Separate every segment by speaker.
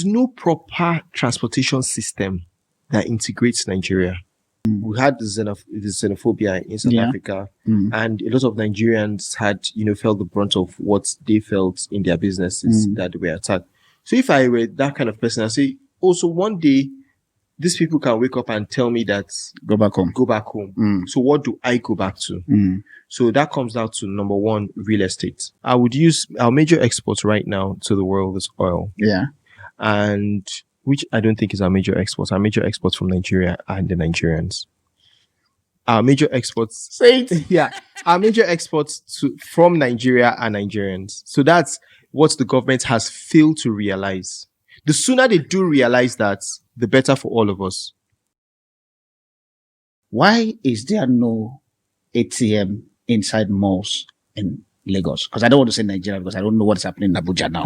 Speaker 1: There's no proper transportation system that integrates Nigeria. We had the xenophobia in South Africa, and a lot of Nigerians had, felt the brunt of what they felt in their businesses that they were attacked. So if I were that kind of person, I'd say, also one day, these people can wake up and tell me that
Speaker 2: go back home.
Speaker 1: So what do I go back to? So that comes down to number one, real estate. I would use our major exports right now to the world is oil.
Speaker 2: Yeah.
Speaker 1: And which I don't think is our major exports. Our major exports from Nigeria are the Nigerians. Our major exports, our major exports from Nigeria are Nigerians. So that's what the government has failed to realize. The sooner they do realize that, the better for all of us.
Speaker 2: Why is there no ATM inside malls in Lagos? Because I don't want to say Nigeria because I don't know what's happening in Abuja now.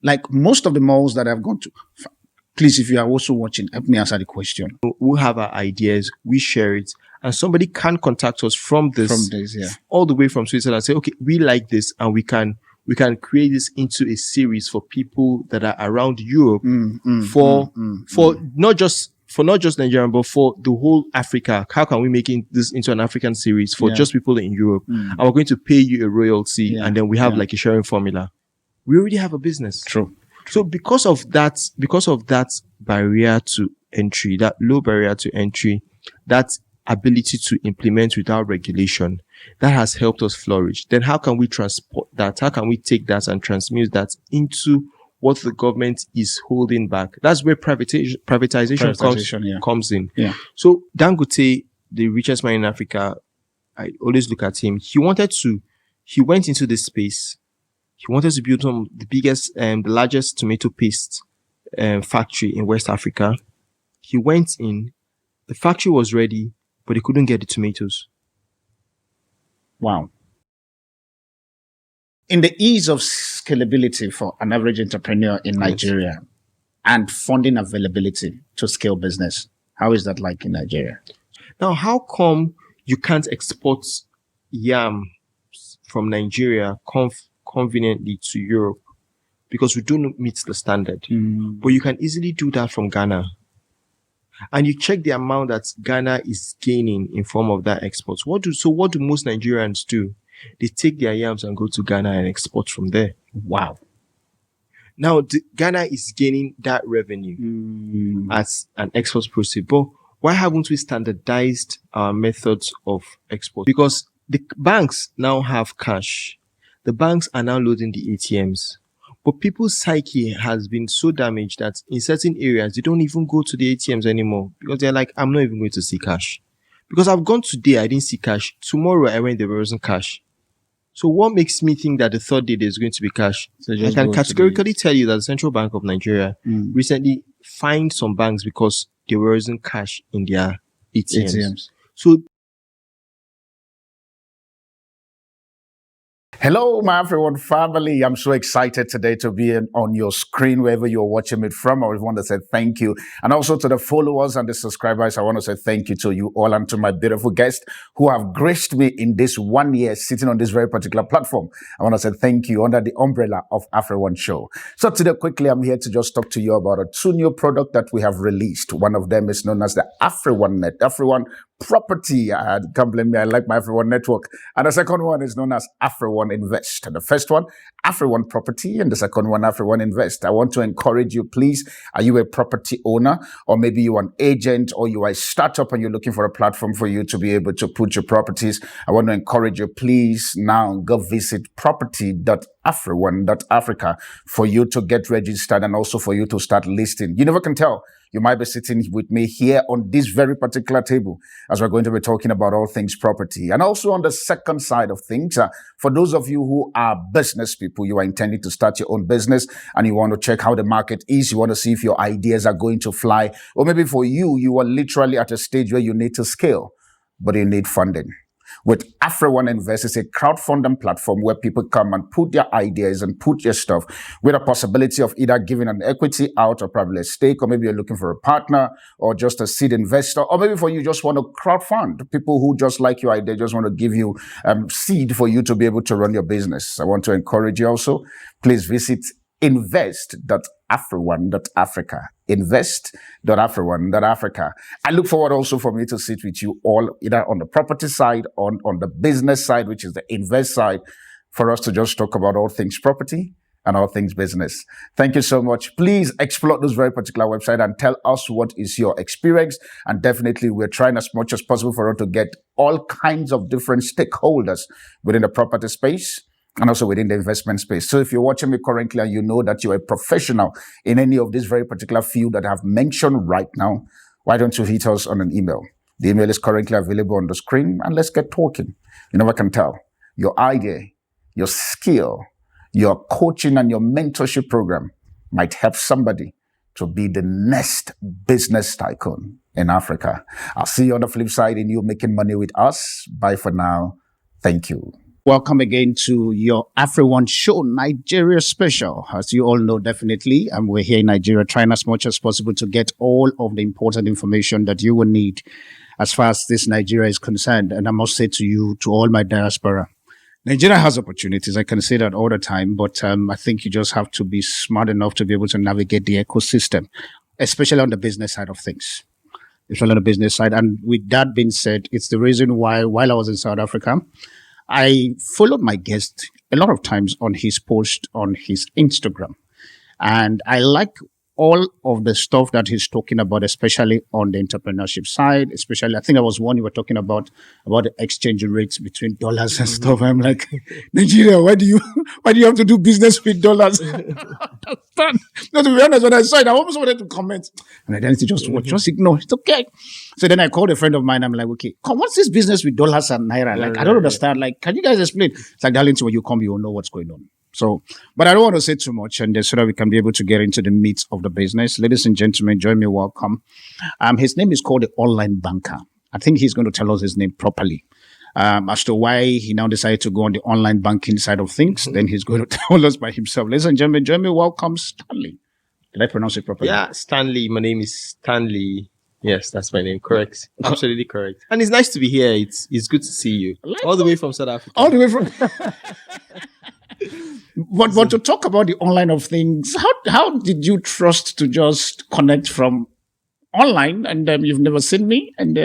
Speaker 2: Like most of the malls that I've gone to, please, if you are also watching, help me answer the question.
Speaker 1: We have our ideas, we share it, and somebody can contact us from this all the way from Switzerland and say, okay, we like this, and we can create this into a series for people that are around Europe for not just Nigeria, but for the whole Africa. How can we make this into an African series for just people in Europe? And we're going to pay you a royalty, and then we have like a sharing formula. We already have a business.
Speaker 2: True.
Speaker 1: So because of that barrier to entry, that low barrier to entry, that ability to implement without regulation, that has helped us flourish. Then how can we transport that? How can we take that and transmute that into what the government is holding back? That's where privatization comes in. Yeah. So Dangote, the richest man in Africa, I always look at him. He went into this space. He wanted to build the largest tomato paste factory in West Africa. He went in, the factory was ready, but he couldn't get the tomatoes.
Speaker 2: Wow. In the ease of scalability for an average entrepreneur in Nigeria and funding availability to scale business, how is that like in Nigeria?
Speaker 1: Now, how come you can't export yam from Nigeria conveniently to Europe? Because we don't meet the standard. But you can easily do that from Ghana. And you check the amount that Ghana is gaining in form of that export. What do most Nigerians do? They take their yams and go to Ghana and export from there.
Speaker 2: Wow.
Speaker 1: Now, Ghana is gaining that revenue as an export proceed. But why haven't we standardized our methods of export? Because the banks now have cash. The banks are now loading the ATMs. But people's psyche has been so damaged that in certain areas, they don't even go to the ATMs anymore because they're like, I'm not even going to see cash. Because I've gone today, I didn't see cash. Tomorrow, I went, there wasn't cash. So what makes me think that the third day there's going to be cash? So I can categorically tell you that the Central Bank of Nigeria recently fined some banks because there wasn't cash in their ATMs. So
Speaker 2: hello, my AfriOne family. I'm so excited today to be on your screen wherever you're watching it from. I want to say thank you. And also to the followers and the subscribers, I want to say thank you to you all and to my beautiful guests who have graced me in this 1 year sitting on this very particular platform. I want to say thank you under the umbrella of AfriOne Show. So today, quickly, I'm here to just talk to you about two new products that we have released. One of them is known as the AfriOne Property. Can't blame me. I like my AfriOne network. And the second one is known as AfriOne Invest. And the first one, AfriOne Property, and the second one, AfriOne Invest. I want to encourage you, please. Are you a property owner, or maybe you're an agent, or you are a startup and you're looking for a platform for you to be able to put your properties? I want to encourage you, please, now go visit property.afrione.africa for you to get registered and also for you to start listing. You never can tell. You might be sitting with me here on this very particular table as we're going to be talking about all things property. And also on the second side of things, for those of you who are business people, you are intending to start your own business and you want to check how the market is. You want to see if your ideas are going to fly. Or maybe for you, you are literally at a stage where you need to scale, but you need funding. With AfriOne Invest, it's a crowdfunding platform where people come and put their ideas and put your stuff with a possibility of either giving an equity out or probably a stake, or maybe you're looking for a partner or just a seed investor, or maybe for you just want to crowdfund people who just like your idea, just want to give you seed for you to be able to run your business. I want to encourage you also, please visit invest.afrione.africa. Invest.afrione.africa. I look forward also for me to sit with you all, either on the property side, on the business side, which is the invest side, for us to just talk about all things property and all things business. Thank you so much. Please explore this very particular website and tell us what is your experience. And definitely, we're trying as much as possible for us to get all kinds of different stakeholders within the property space and also within the investment space. So if you're watching me currently and you know that you're a professional in any of this very particular field that I've mentioned right now, why don't you hit us on an email? The email is currently available on the screen, and let's get talking. You never can tell. Your idea, your skill, your coaching and your mentorship program might help somebody to be the next business tycoon in Africa. I'll see you on the flip side in you making money with us. Bye for now. Thank you. Welcome again to your AfriOne Show, Nigeria special. As you all know, definitely, and we're here in Nigeria trying as much as possible to get all of the important information that you will need as far as this Nigeria is concerned. And I must say to you, to all my diaspora, Nigeria has opportunities. I can say that all the time, but I think you just have to be smart enough to be able to navigate the ecosystem, especially on the business side of things. Especially on the business side. And with that being said, it's the reason why, while I was in South Africa, I followed my guest a lot of times on his post on his Instagram. And I like all of the stuff that he's talking about, especially on the entrepreneurship side, especially, I think I was one you were talking about the exchange rates between dollars and stuff. I'm like, Nigeria, why do you have to do business with dollars? No, to be honest, when I saw it, I almost wanted to comment. And I didn't just ignore. It's okay. So then I called a friend of mine. I'm like, okay, come, what's this business with dollars and naira? Like, I don't understand. Like, can you guys explain? It's like, Darlington, when you come, you'll know what's going on. So, but I don't want to say too much, and so that we can be able to get into the meat of the business. Ladies and gentlemen, join me, welcome. His name is called the Online Banker. I think he's going to tell us his name properly. As to why he now decided to go on the online banking side of things, then he's going to tell us by himself. Ladies and gentlemen, join me, welcome, Stanley. Did I pronounce it properly?
Speaker 1: Yeah, Stanley. My name is Stanley. Yes, that's my name. Correct. Absolutely correct. And it's nice to be here. It's good to see you. All the way from South Africa.
Speaker 2: All the way from... But to talk about the online of things, how did you trust to just connect from online and you've never seen me and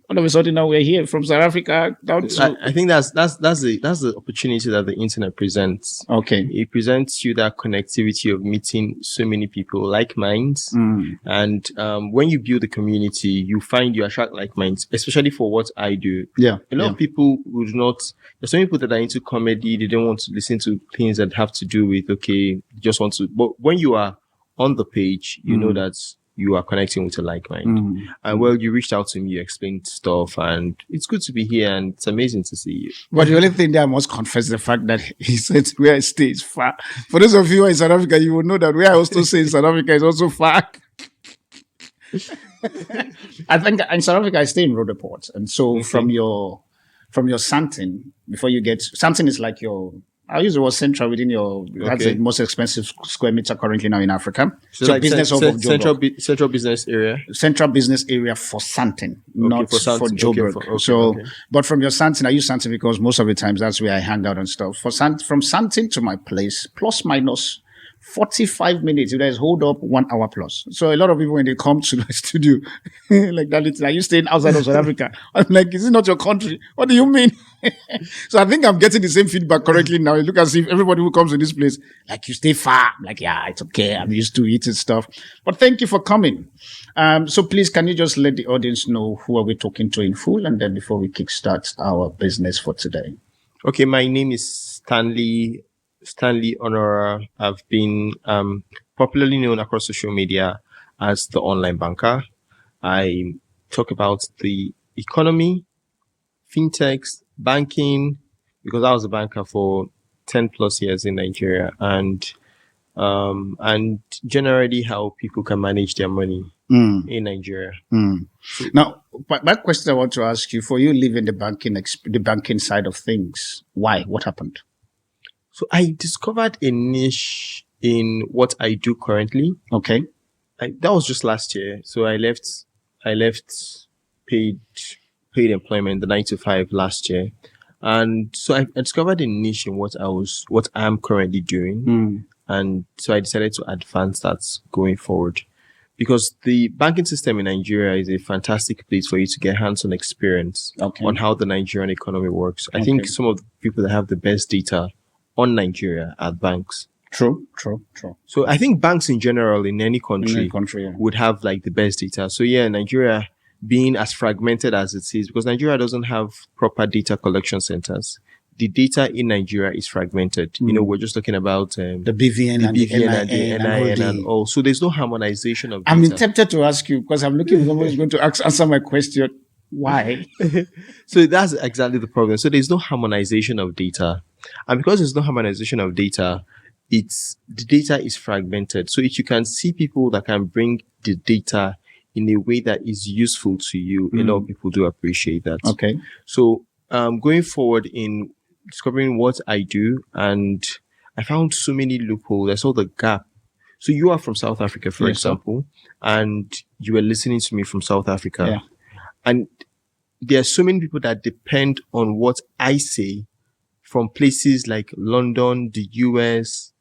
Speaker 2: all of a sudden now we're here from South Africa down to...
Speaker 1: I think that's the opportunity that the internet presents.
Speaker 2: Okay.
Speaker 1: It presents you that connectivity of meeting so many people like minds. And when you build a community, you find you attract like minds, especially for what I do.
Speaker 2: Yeah.
Speaker 1: A lot of people would not... There's some people that are into comedy, they don't want to listen to things that have to do with, okay, just want to... But when you are on the page, you know that you are connecting with a like mind. And well, you reached out to me, you explained stuff, and it's good to be here, and it's amazing to see you.
Speaker 2: But the only thing that I must confess the fact that he said where I stay is far. For those of you who are in South Africa, you will know that where I also stay in South Africa is also far. I think in South Africa, I stay in Roodepoort. And so from your Sandton, before you get... Sandton is like your... I'll use the word central within your... That's the most expensive square meter currently now in Africa.
Speaker 1: So like business central business area? Central
Speaker 2: business area for Sandton, not for Joburg. But from your Sandton, I use Sandton because most of the times that's where I hang out and stuff. From Sandton to my place, plus minus 45 minutes. If there's hold up, 1 hour plus. So a lot of people, when they come to the studio, like that, are you staying outside of South Africa? I'm like, is it not your country? What do you mean? So I think I'm getting the same feedback correctly now. Look as if everybody who comes to this place, like, you stay far. I'm like, yeah, it's okay. I'm used to eating stuff. But thank you for coming. So please, can you just let the audience know who are we talking to in full? And then before we kickstart our business for today.
Speaker 1: Okay, my name is Stanley Onuorah. I've been popularly known across social media as the Online Banker. I talk about the economy, fintechs, banking, because I was a banker for 10 plus years in Nigeria, and generally how people can manage their money in Nigeria.
Speaker 2: Now, that question I want to ask you, for you living the banking side of things, why? What happened?
Speaker 1: So I discovered a niche in what I do currently.
Speaker 2: Okay.
Speaker 1: That was just last year. So I left paid employment, the 9 to 5 last year. And so I discovered a niche in what I'm currently doing. And so I decided to advance that going forward. Because the banking system in Nigeria is a fantastic place for you to get hands-on experience on how the Nigerian economy works. I think some of the people that have the best data on Nigeria are banks.
Speaker 2: True.
Speaker 1: So I think banks in general in any country, would have like the best data. So yeah, Nigeria being as fragmented as it is, because Nigeria doesn't have proper data collection centers. The data in Nigeria is fragmented. You know, we're just talking about
Speaker 2: the BVN and the
Speaker 1: NIN and all. So there's no harmonization of data.
Speaker 2: I'm tempted to ask you, because I'm looking for someone who's going to answer my question. Why?
Speaker 1: So that's exactly the problem. So there's no harmonization of data. And because there's no harmonization of data, the data is fragmented. So if you can see people that can bring the data in a way that is useful to you, a lot of people do appreciate that.
Speaker 2: Okay.
Speaker 1: So going forward in discovering what I do, and I found so many loopholes. I saw the gap. So you are from South Africa, for example, and you were listening to me from South Africa.
Speaker 2: Yeah.
Speaker 1: And there are so many people that depend on what I say from places like London, the US,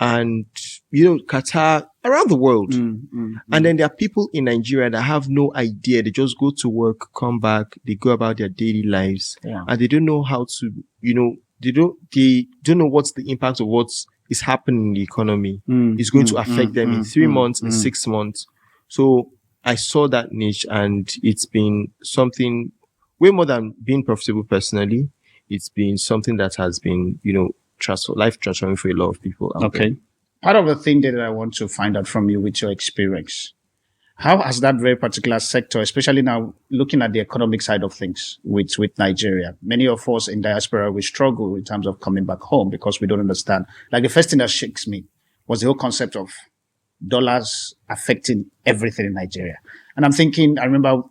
Speaker 1: and, Qatar, around the world. And then there are people in Nigeria that have no idea. They just go to work, come back, they go about their daily lives, and they don't know how to, they don't know what's the impact of what is happening in the economy is going to affect them in 3 months, in 6 months. So I saw that niche, and it's been something way more than being profitable personally. It's been something that has been, life transforming for a lot of people out there.
Speaker 2: Part of the thing that I want to find out from you with your experience, how has that very particular sector, especially now looking at the economic side of things with Nigeria, many of us in diaspora, we struggle in terms of coming back home because we don't understand. Like the first thing that shakes me was the whole concept of dollars affecting everything in Nigeria. And I'm thinking, I remember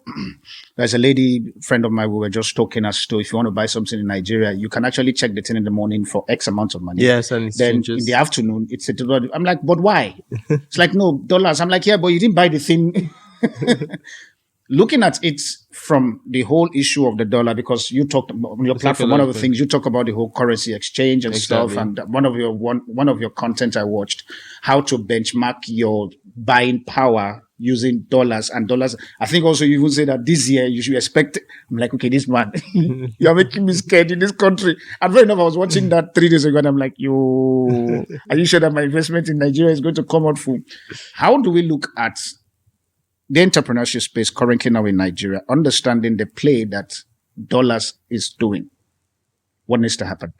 Speaker 2: there's a lady friend of mine, we were just talking as to if you want to buy something in Nigeria, you can actually check the tin in the morning for X amount of money.
Speaker 1: Yes, and it's
Speaker 2: then in the afternoon, it's $1. I'm like, but why? It's like, no, dollars. I'm like, yeah, but you didn't buy the thing. Looking at it from the whole issue of the dollar, because you talked on your platform, one of the things you talk about the whole currency exchange and stuff. And one of your content I watched, how to benchmark your buying power using dollars and dollars. I think also you even say that this year you should expect. I'm like, okay, this man, you're making me scared in this country. And fair enough, I was watching that 3 days ago and I'm like, are you sure that my investment in Nigeria is going to come out full? How do we look at the entrepreneurship space currently now in Nigeria, understanding the play that dollars is doing? What needs to happen?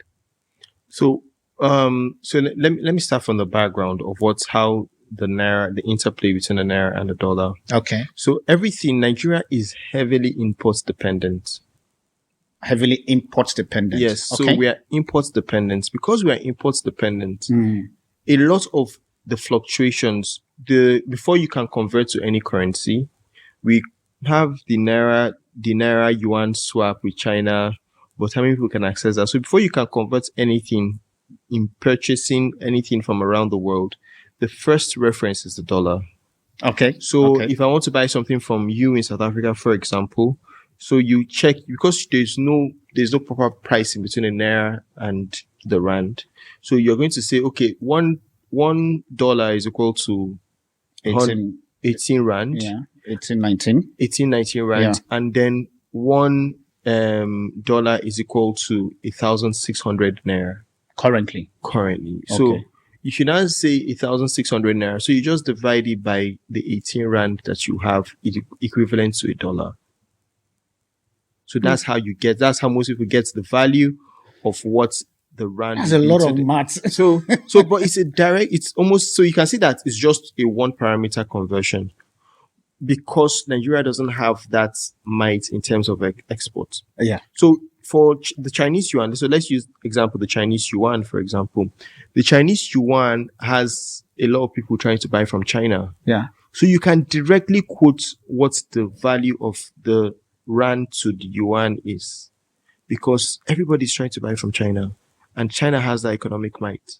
Speaker 1: So let me start from the background of how the naira, the interplay between the naira and the dollar.
Speaker 2: Okay.
Speaker 1: So Nigeria is heavily import dependent.
Speaker 2: Heavily import dependent.
Speaker 1: Yes. So we are import dependent. Because we are import dependent, a lot of the fluctuations, before you can convert to any currency, we have the naira yuan swap with China, but how many people can access that? So before you can convert anything in purchasing anything from around the world, the first reference is the dollar.
Speaker 2: Okay.
Speaker 1: So if I want to buy something from you in South Africa, for example, so you check, because there's no proper pricing between the naira and the rand. So you're going to say, okay, $1 is equal to 18 rand.
Speaker 2: Yeah. 1819
Speaker 1: rand.
Speaker 2: Yeah.
Speaker 1: And then $1 is equal to 1,600 naira.
Speaker 2: Currently.
Speaker 1: Okay. So you should not say 1,600 naira. So you just divide it by the 18 rand that you have, equivalent to $1. So that's how most people get the value of what the rand.
Speaker 2: That's a lot of maths.
Speaker 1: But it's almost, so you can see that it's just a one parameter conversion, because Nigeria doesn't have that might in terms of export.
Speaker 2: Yeah.
Speaker 1: So for the Chinese yuan, so let's use example, the Chinese yuan, for example. The Chinese yuan has a lot of people trying to buy from China.
Speaker 2: Yeah.
Speaker 1: So you can directly quote what the value of the rand to the yuan is, because everybody's trying to buy from China, and China has that economic might.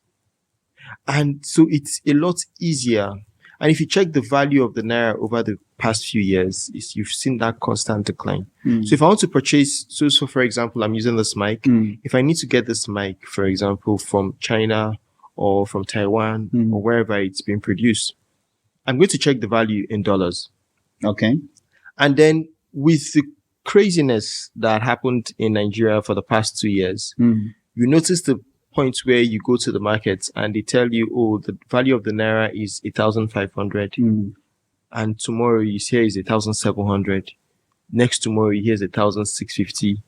Speaker 1: And so it's a lot easier. And if you check the value of the naira over the past few years, you've seen that constant decline. So if I want to purchase, so for example, I'm using this mic. If I need to get this mic, for example, from China or from Taiwan or wherever it's being produced. I'm going to check the value in dollars.
Speaker 2: Okay.
Speaker 1: And then with the craziness that happened in Nigeria for the past 2 years, you notice the point where you go to the market and they tell you, oh, the value of the naira is 1,500. And tomorrow you hear is 1,700. Next tomorrow you hear is 1,650.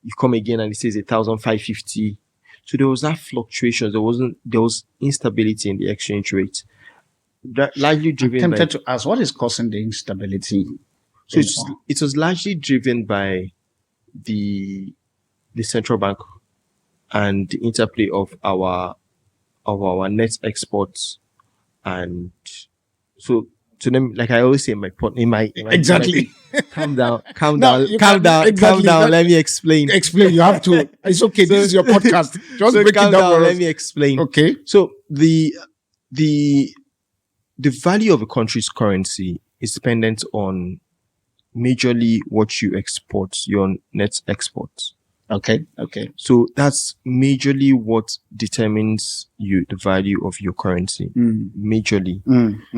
Speaker 1: You come again and it says 1,550. So there was that fluctuation. There was instability in the exchange rate. That largely driven
Speaker 2: I'm tempted to ask, what is causing the instability?
Speaker 1: So it was largely driven by the central bank and the interplay of our net exports, and so to them, like I always say in my
Speaker 2: exactly.
Speaker 1: calm down.
Speaker 2: Exactly.
Speaker 1: Let me explain.
Speaker 2: Explain. You have to. It's okay. This is your podcast. Just break it down.
Speaker 1: Let me explain.
Speaker 2: Okay.
Speaker 1: So the value of a country's currency is dependent on majorly what you export, your net exports.
Speaker 2: Okay.
Speaker 1: So that's majorly what determines the value of your currency. Majorly.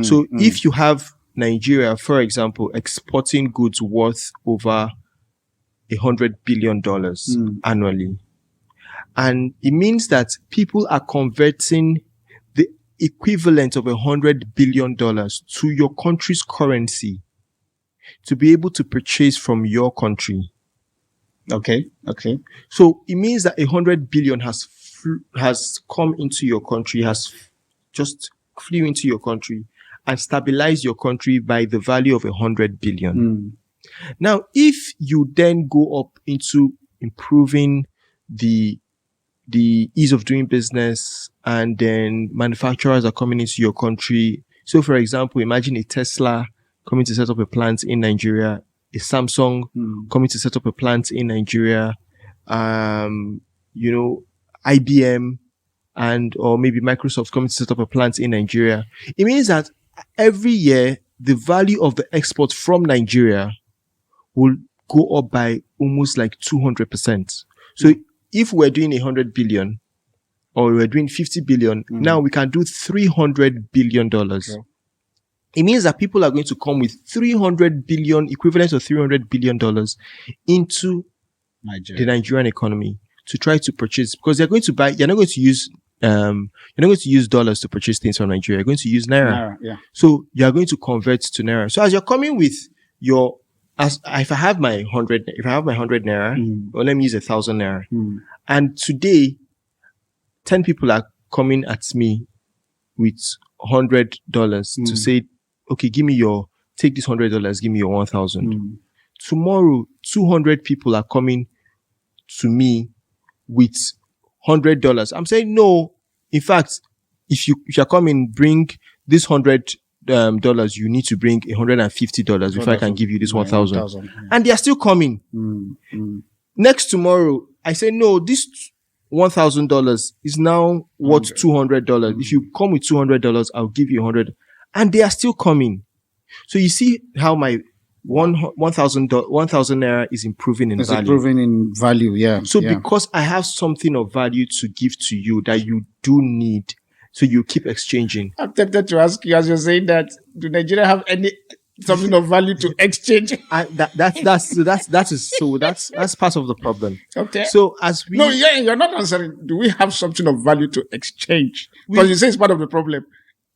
Speaker 1: So if you have Nigeria, for example, exporting goods worth over $100 billion annually, and it means that people are converting the equivalent of $100 billion to your country's currency to be able to purchase from your country.
Speaker 2: Okay.
Speaker 1: So it means that 100 billion has come into your country, has just flew into your country and stabilized your country by the value of 100 billion. Now, if you then go up into improving the ease of doing business, and then manufacturers are coming into your country. So, for example, imagine a Tesla coming to set up a plant in Nigeria, a Samsung coming to set up a plant in Nigeria, IBM or maybe Microsoft coming to set up a plant in Nigeria. It means that every year, the value of the export from Nigeria will go up by almost like 200%. So if we're doing 100 billion or we're doing 50 billion, now we can do $300 billion. Okay. It means that people are going to come with 300 billion, equivalent of $300 billion into the Nigerian economy to try to purchase, because they're going to buy, you're not going to use dollars to purchase things from Nigeria. You're going to use Naira. So you're going to convert to Naira. So as you're coming with if I have my 100 Naira, well, let me use 1,000 Naira. And today, 10 people are coming at me with $100 to say, okay, take this $100, give me your 1,000. Tomorrow, 200 people are coming to me with $100. I'm saying, no, in fact, if you're coming, bring this $100, you need to bring $150 before I can give you this 1,000. And they are still coming. Next tomorrow, I say, no, this $1,000 is now worth $200. If you come with $200, I'll give you $100. And they are still coming. So you see how my 1,000 Naira is improving in value. It's
Speaker 2: improving in value, yeah.
Speaker 1: So because I have something of value to give to you that you do need, so you keep exchanging.
Speaker 2: I'm tempted to ask you, as you're saying that, do Nigeria have something of value to exchange?
Speaker 1: That's part of the problem.
Speaker 2: Okay.
Speaker 1: So
Speaker 2: you're not answering. Do we have something of value to exchange? Because you say it's part of the problem.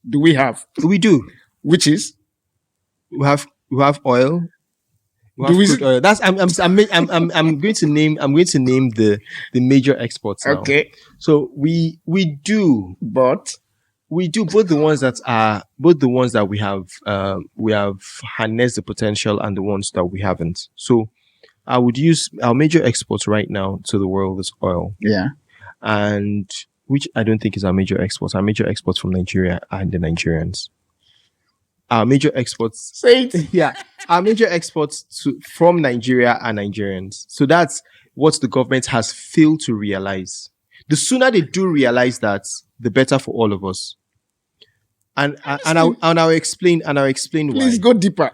Speaker 2: Do we have?
Speaker 1: We do.
Speaker 2: Which is?
Speaker 1: We have oil. We have crude oil. That's I'm going to name the major exports now.
Speaker 2: Okay.
Speaker 1: So we do, both the ones that we have harnessed the potential and the ones that we haven't. So I would use our major exports right now to the world is oil.
Speaker 2: Yeah.
Speaker 1: And which I don't think is our major exports. Our major exports from Nigeria and the Nigerians. Our major exports.
Speaker 2: Say it.
Speaker 1: Yeah. Our major exports from Nigeria are Nigerians. So that's what the government has failed to realize. The sooner they do realize that, the better for all of us. And I'll explain why.
Speaker 2: Please go deeper.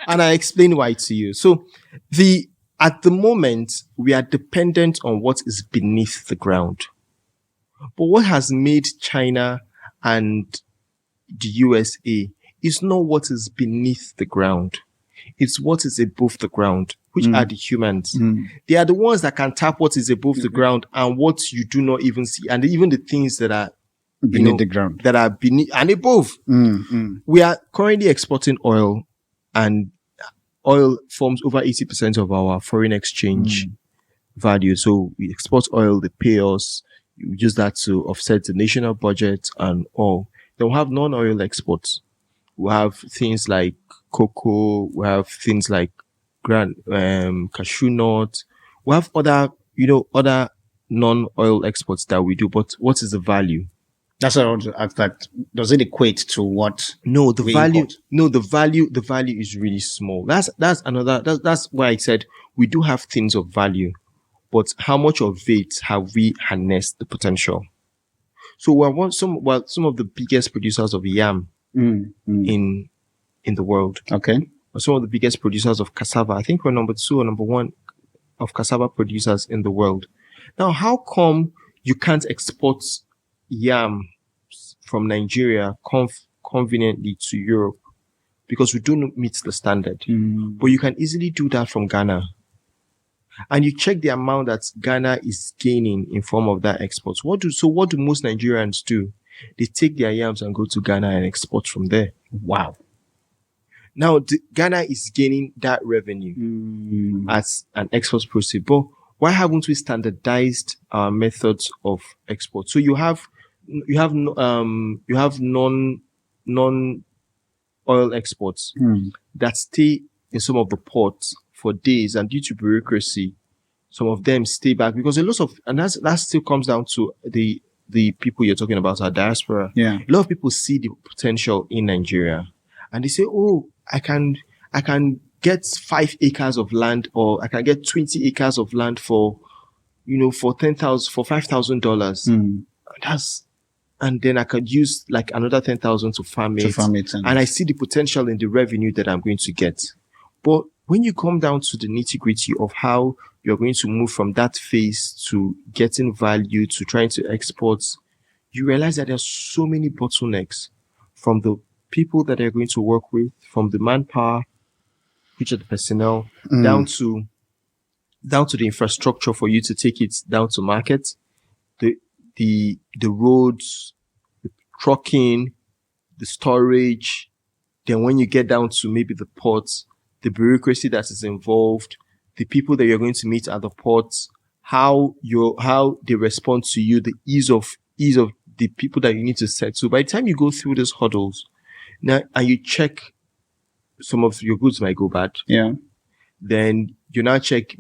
Speaker 1: And I explain why to you. So at the moment, we are dependent on what is beneath the ground. But what has made China and the USA is not what is beneath the ground. It's what is above the ground, which are the humans. They are the ones that can tap what is above the ground and what you do not even see. And even the things that are
Speaker 2: beneath the ground,
Speaker 1: that are beneath and above. We are currently exporting oil, and oil forms over 80% of our foreign exchange value. So we export oil, they pay us. We use that to offset the national budget and all. Then we have non-oil exports. We have things like cocoa. We have things like cashew nut. We have other non-oil exports that we do. But what is the value?
Speaker 2: That's what I want to ask. That does it equate to what?
Speaker 1: No, the value. Import? No, the value is really small. That's why I said we do have things of value, but how much of it have we harnessed the potential? So we're some of the biggest producers of yam in the world.
Speaker 2: Okay.
Speaker 1: We're some of the biggest producers of cassava. I think we're number 2 or number 1 of cassava producers in the world. Now, how come you can't export yam from Nigeria conveniently to Europe? Because we don't meet the standard. But you can easily do that from Ghana. And you check the amount that Ghana is gaining in form of that export. What do most Nigerians do? They take their yams and go to Ghana and export from there.
Speaker 2: Wow.
Speaker 1: Now, Ghana is gaining that revenue as an export proceed. But why haven't we standardized our methods of export? So you have non-oil exports that stay in some of the ports for days, and due to bureaucracy, some of them stay back because that still comes down to the people you're talking about, our diaspora.
Speaker 2: Yeah.
Speaker 1: A lot of people see the potential in Nigeria and they say, oh, I can get 5 acres of land, or I can get 20 acres of land for $5,000. And then I could use like another 10,000 to farm it. And I see the potential in the revenue that I'm going to get. But when you come down to the nitty-gritty of how you're going to move from that phase to getting value to trying to export, you realize that there's so many bottlenecks, from the people that you're going to work with, from the manpower, which are the personnel, down to the infrastructure for you to take it down to market, the roads, the trucking, the storage. Then when you get down to maybe the ports, the bureaucracy that is involved, the people that you're going to meet at the ports, how they respond to you, the ease of the people that you need to set. So by the time you go through these hurdles, now and you check, some of your goods might go bad.
Speaker 2: Yeah.
Speaker 1: Then you now check,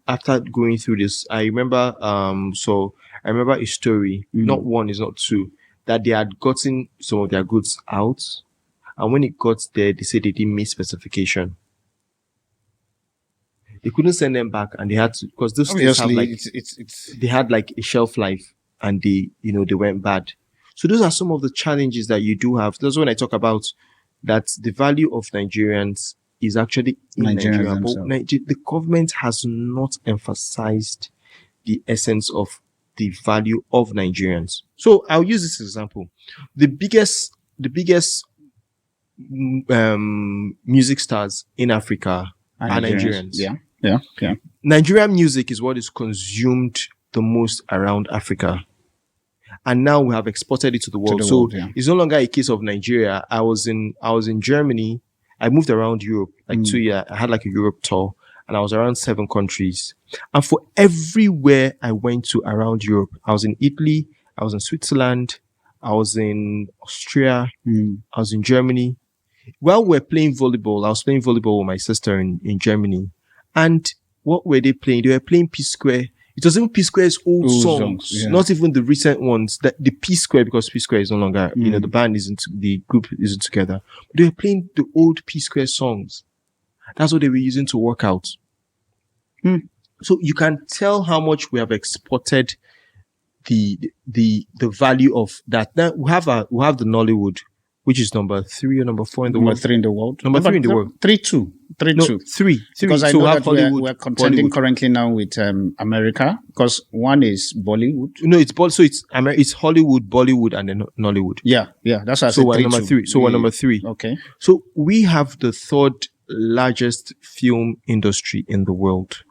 Speaker 1: after going through this, I remember a story, not one, is not two, that they had gotten some of their goods out, and when it got there, they said they didn't meet specification. They couldn't send them back, and they had to, because those things have they had like a shelf life, and they went bad. So those are some of the challenges that you do have. That's when I talk about that the value of Nigerians is actually in Nigeria. But the government has not emphasized the essence of the value of Nigerians. So I'll use this example. The biggest music stars in Africa are Nigerians.
Speaker 2: Yeah.
Speaker 1: Nigerian music is what is consumed the most around Africa. And now we have exported it to the world. It's no longer a case of Nigeria. I was in Germany. I moved around Europe like 2 years. I had like a Europe tour, and I was around 7 countries. And for everywhere I went to around Europe, I was in Italy, I was in Switzerland, I was in Austria, I was in Germany. While we're playing volleyball, I was playing volleyball with my sister in Germany. And what were they playing? They were playing P Square. It was even P Square's old songs, not even the recent ones. That the P Square, because P Square is no longer, the band the group isn't together. But they were playing the old P Square songs. That's what they were using to work out. So you can tell how much we have exported the value of that. Now we have the Nollywood, which is number 3 or number 4 in the
Speaker 2: Number
Speaker 1: world.
Speaker 2: 3 in the world.
Speaker 1: Number 3 in the world.
Speaker 2: 3-2. 3-2.
Speaker 1: No, 3.
Speaker 2: Because I
Speaker 1: so
Speaker 2: know
Speaker 1: we have
Speaker 2: that
Speaker 1: Hollywood,
Speaker 2: we're contending
Speaker 1: Bollywood.
Speaker 2: currently now with America, because one is Bollywood.
Speaker 1: No, it's Hollywood, Bollywood, and then Nollywood.
Speaker 2: Yeah, that's what I
Speaker 1: So
Speaker 2: said.
Speaker 1: we're number 3. So we're number 3.
Speaker 2: Okay.
Speaker 1: So we have the third largest film industry in the world.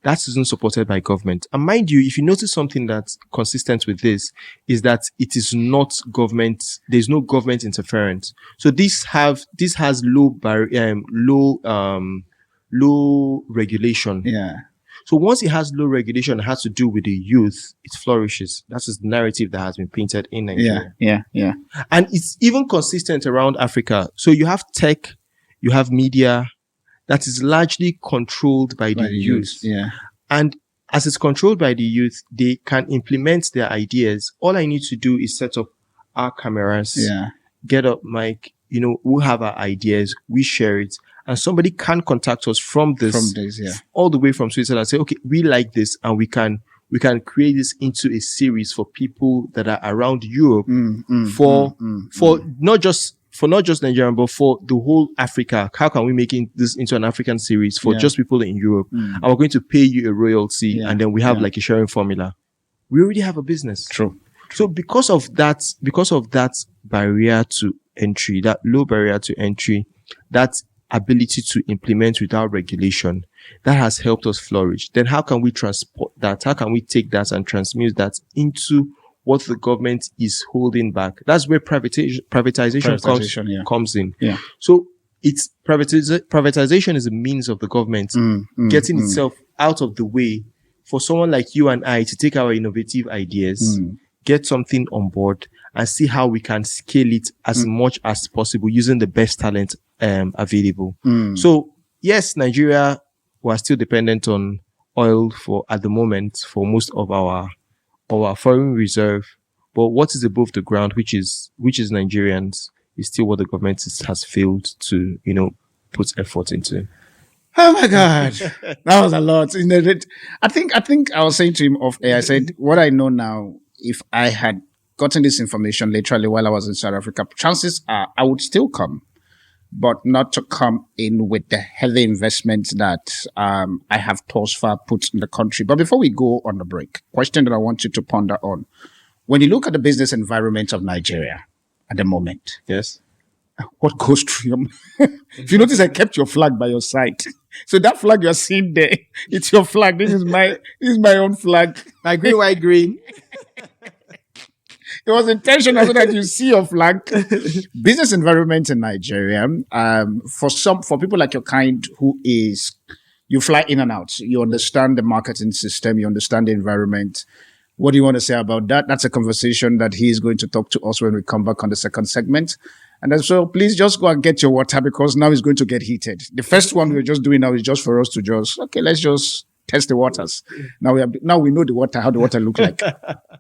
Speaker 1: That isn't supported by government. And mind you, if you notice something that's consistent with this, is that it is not government. There's no government interference. So this has low regulation.
Speaker 2: Yeah.
Speaker 1: So once it has low regulation, it has to do with the youth, it flourishes. That is the narrative that has been painted in Nigeria.
Speaker 2: Yeah.
Speaker 1: And it's even consistent around Africa. So you have tech, you have media that is largely controlled by the youth.
Speaker 2: Yeah.
Speaker 1: And as it's controlled by the youth, they can implement their ideas. All I need to do is set up our cameras, get up mic, we have our ideas, we share it. And somebody can contact us from this, all the way from Switzerland and say, okay, we like this, and we can create this into a series for people that are around Europe for not just Nigeria, but for the whole Africa. How can we make this into an African series for just people in Europe? And we're going to pay you a royalty, and then we have like a sharing formula. We already have a business.
Speaker 2: True.
Speaker 1: So because of that barrier to entry, that low barrier to entry, that ability to implement without regulation, that has helped us flourish. Then how can we transport that? How can we take that and transmute that into what the government is holding back? That's where privatization comes in.
Speaker 2: Yeah.
Speaker 1: So it's privatization is a means of the government getting itself out of the way for someone like you and I to take our innovative ideas, get something on board, and see how we can scale it as much as possible using the best talent available. So yes, Nigeria, we're still dependent on oil at the moment for most of our foreign reserve, but what is above the ground, which is Nigerians, is still what the government has failed to put effort into.
Speaker 2: Oh my God, that was a lot. I think I was saying to him off air, I said, what I know now, if I had gotten this information literally while I was in South Africa, chances are I would still come, but not to come in with the heavy investment that I have thus far put in the country. But before we go on the break, question that I want you to ponder on. When you look at the business environment of Nigeria at the moment,
Speaker 1: yes,
Speaker 2: what goes through your mind? If you notice, I kept your flag by your side. So that flag you're seeing there, it's your flag. This is my own flag.
Speaker 1: My green, white, green.
Speaker 2: It was intentional so that you see your flag. Business environment in Nigeria, for people like your kind you fly in and out. You understand the marketing system. You understand the environment. What do you want to say about that? That's a conversation that he is going to talk to us when we come back on the second segment. And then, so please just go and get your water, because now it's going to get heated. The first one we're just doing now is just for us to let's just test the waters. Now we know the water, how the water look like.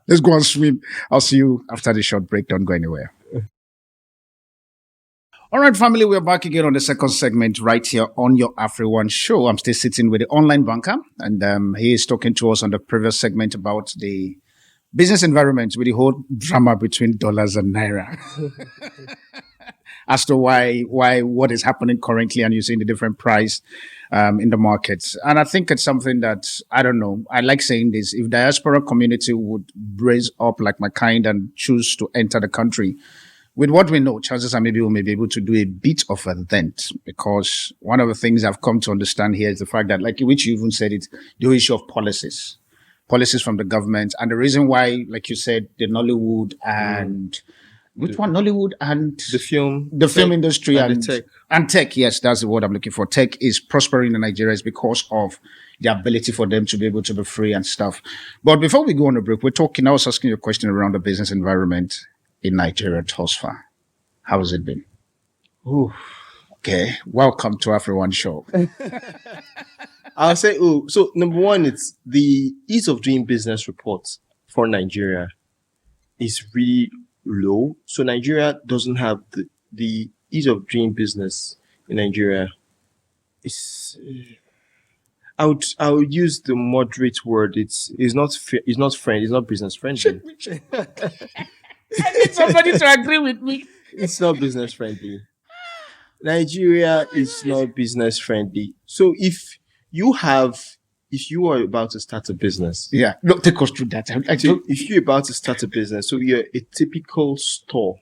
Speaker 2: Let's go and swim. I'll see you after the short break. Don't go anywhere. All right, family, we're back again on the second segment right here on your AfriOne Show. I'm still sitting with the online banker, and he is talking to us on the previous segment about the business environment with the whole drama between dollars and naira. As to why what is happening currently, and you're seeing the different price in the markets. And I think it's something that, I don't know, I like saying this, if diaspora community would brace up like my kind and choose to enter the country, with what we know, chances are maybe we may be able to do a bit of an event, because one of the things I've come to understand here is the fact that, like which you even said it, the issue of policies from the government. And the reason why, like you said, the Nollywood and Nollywood and
Speaker 1: the film
Speaker 2: industry
Speaker 1: and tech.
Speaker 2: And tech, yes, that's the word I'm looking for. Tech is prospering in Nigeria is because of the ability for them to be able to be free and stuff. But before we go on a break, I was asking you a question around the business environment in Nigeria thus far. How has it been?
Speaker 1: Ooh.
Speaker 2: Okay, welcome to AfriOne Show.
Speaker 1: I'll say, so number one, it's the ease of doing business reports for Nigeria is really low. So Nigeria doesn't have the ease of doing business in Nigeria. I would use the moderate word. It's not business friendly.
Speaker 2: I need somebody to agree with me.
Speaker 1: It's not business friendly. Nigeria is not business friendly. So if you are about to start a business,
Speaker 2: no, take us through that.
Speaker 1: so if you're about to start a business, so you're a typical store.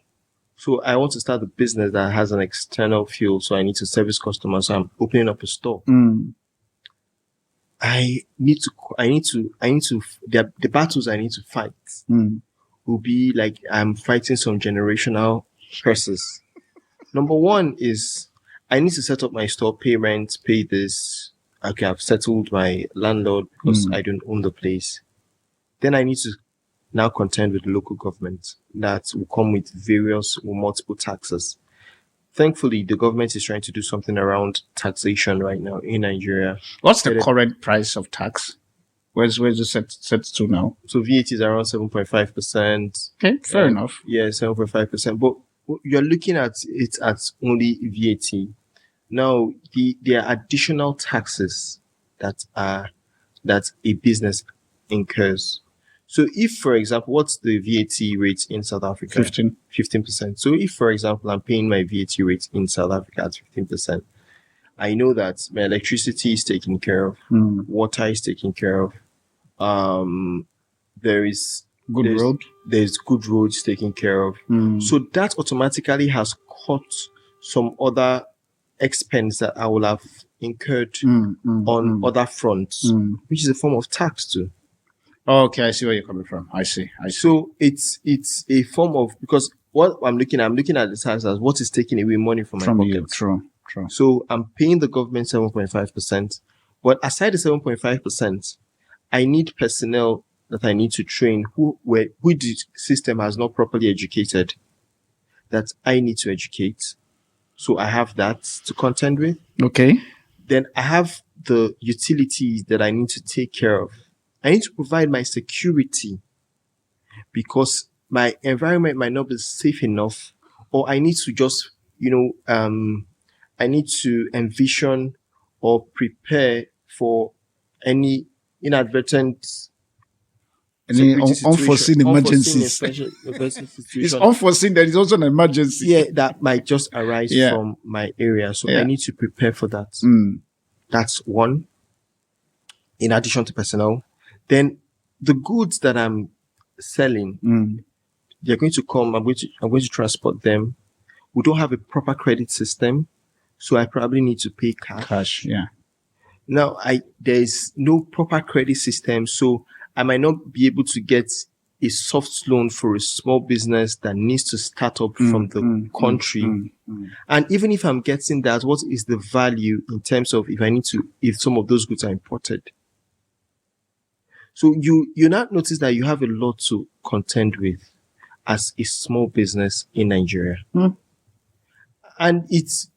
Speaker 1: So I want to start a business that has an external field. So I need to service customers. So I'm opening up a store. The battles I need to fight will be like I'm fighting some generational curses. Number one is I need to set up my store, pay rent, pay this. Okay, I've settled my landlord because I don't own the place. Then I need to now contend with the local government that will come with various or multiple taxes. Thankfully, the government is trying to do something around taxation right now in Nigeria.
Speaker 2: What's the current price of tax? Where's it set to now?
Speaker 1: So VAT is around 7.5%.
Speaker 2: Okay, fair enough.
Speaker 1: Yeah, 7.5%. But you're looking at it as only VAT. Now, there are additional taxes that a business incurs. So if, for example, what's the VAT rate in South Africa? 15%. So if, for example, I'm paying my VAT rate in South Africa at 15%, I know that my electricity is taken care of, water is taken care of, there's good roads taken care of. So that automatically has cut some other expense that I will have incurred on other fronts, which is a form of tax too.
Speaker 2: Okay, I see where you're coming from. I see.
Speaker 1: So it's a form of, because what I'm looking at the tax as what is taking away money from my pocket.
Speaker 2: You. True.
Speaker 1: So I'm paying the government 7.5%, but aside the 7.5%, I need personnel that I need to train who the system has not properly educated, that I need to educate. So I have that to contend with.
Speaker 2: Okay.
Speaker 1: Then I have the utilities that I need to take care of. I need to provide my security because my environment might not be safe enough, or I need to just, I need to envision or prepare for any inadvertent
Speaker 2: unforeseen emergencies. It's unforeseen. There is also an emergency.
Speaker 1: Yeah, that might just arise from my area. So I need to prepare for that. That's one. In addition to personnel, then the goods that I'm selling, they're going to come. I'm going to transport them. We don't have a proper credit system, so I probably need to pay cash.
Speaker 2: Yeah.
Speaker 1: Now there's no proper credit system, so I might not be able to get a soft loan for a small business that needs to start up from the country. And even if I'm getting that, what is the value in terms of if some of those goods are imported? So you now notice that you have a lot to contend with as a small business in Nigeria. And it's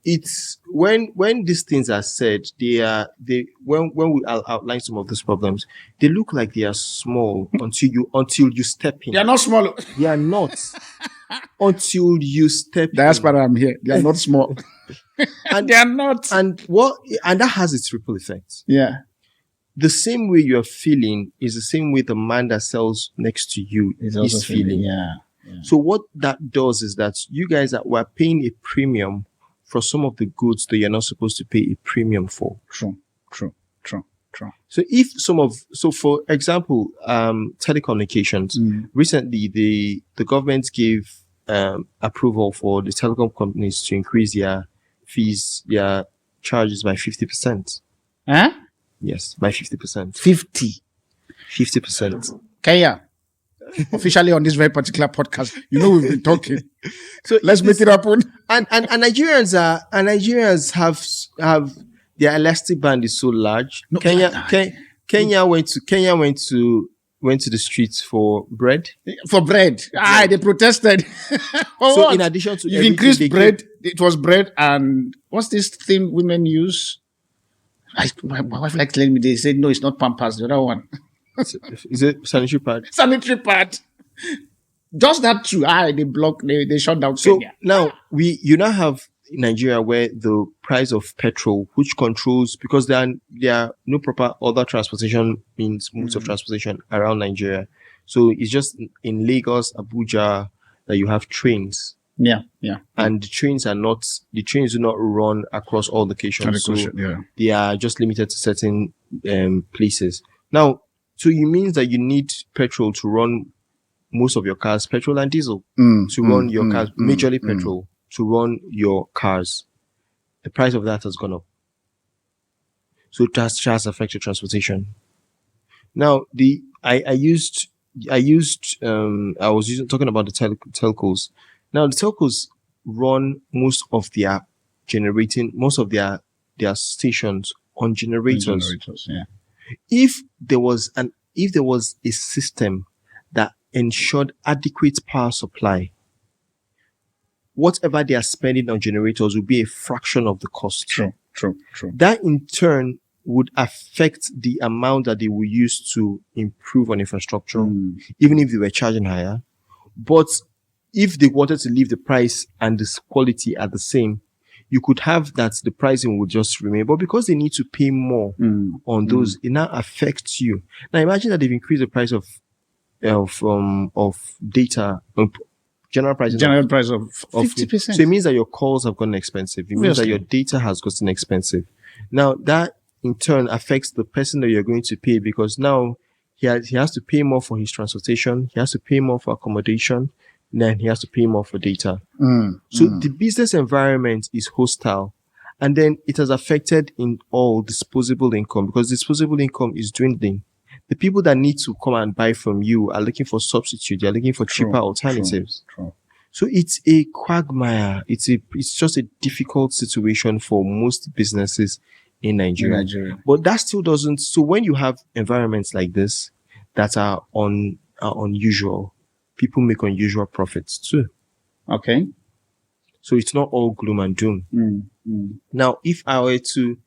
Speaker 1: when these things are said, when we outline some of these problems, they look like they are small until you step in.
Speaker 2: They are not small.
Speaker 1: They are not until you step in.
Speaker 2: That's why I'm here. They are not small. And they are not.
Speaker 1: And that has its ripple effect.
Speaker 2: Yeah.
Speaker 1: The same way you're feeling is the same way the man that sells next to you is feeling.
Speaker 2: Yeah.
Speaker 1: So what that does is that you guys were paying a premium for some of the goods that you're not supposed to pay a premium for.
Speaker 2: True.
Speaker 1: So for example, telecommunications, recently the government gave approval for the telecom companies to increase their fees, their charges by 50%.
Speaker 2: Huh?
Speaker 1: Yes, by 50%. 50%.
Speaker 2: Kenya. Officially on this very particular podcast, we've been talking. So let's make it happen.
Speaker 1: And Nigerians have their elastic band is so large. No, Kenya went to the streets for bread.
Speaker 2: For bread. They protested.
Speaker 1: So what? In addition to
Speaker 2: you increased bread, it was bread and what's this thing women use? My wife likes telling me, they said no, it's not Pampers, the other one.
Speaker 1: Is it sanitary pad?
Speaker 2: Sanitary pad. Just that too. They shut down Kenya.
Speaker 1: Now you now have Nigeria where the price of petrol, which controls, because there are no proper other transportation modes of transportation around Nigeria. So it's just in Lagos, Abuja that you have trains.
Speaker 2: Yeah.
Speaker 1: And the trains do not run across all locations. So they are just limited to certain places. Now, so it means that you need petrol to run most of your cars, petrol and diesel, to run your cars, majorly petrol, to run your cars. The price of that has gone up. So it has affected transportation. Now, I was talking about the telcos. Now, the telcos run most of their stations on generators. If there was a system that ensured adequate power supply, whatever they are spending on generators will be a fraction of the cost.
Speaker 2: True.
Speaker 1: That in turn would affect the amount that they will use to improve on infrastructure, even if they were charging higher. But if they wanted to leave the price and the quality at the same, you could have that the pricing would just remain. But because they need to pay more on those, it now affects you. Now imagine that they've increased the price of data, general price of
Speaker 2: 50%.
Speaker 1: So it means that your calls have gotten expensive. It means that your data has gotten expensive. Now that in turn affects the person that you're going to pay, because now he has to pay more for his transportation, he has to pay more for accommodation, then he has to pay more for data. So the business environment is hostile, and then it has affected in all disposable income, because disposable income is dwindling. The people that need to come and buy from you are looking for substitutes. They're looking for cheaper alternatives.
Speaker 2: True.
Speaker 1: So it's a quagmire. It's just a difficult situation for most businesses in Nigeria. But that still doesn't. So when you have environments like this that are unusual, people make unusual profits too.
Speaker 2: Okay.
Speaker 1: So it's not all gloom and doom. Now, if I were to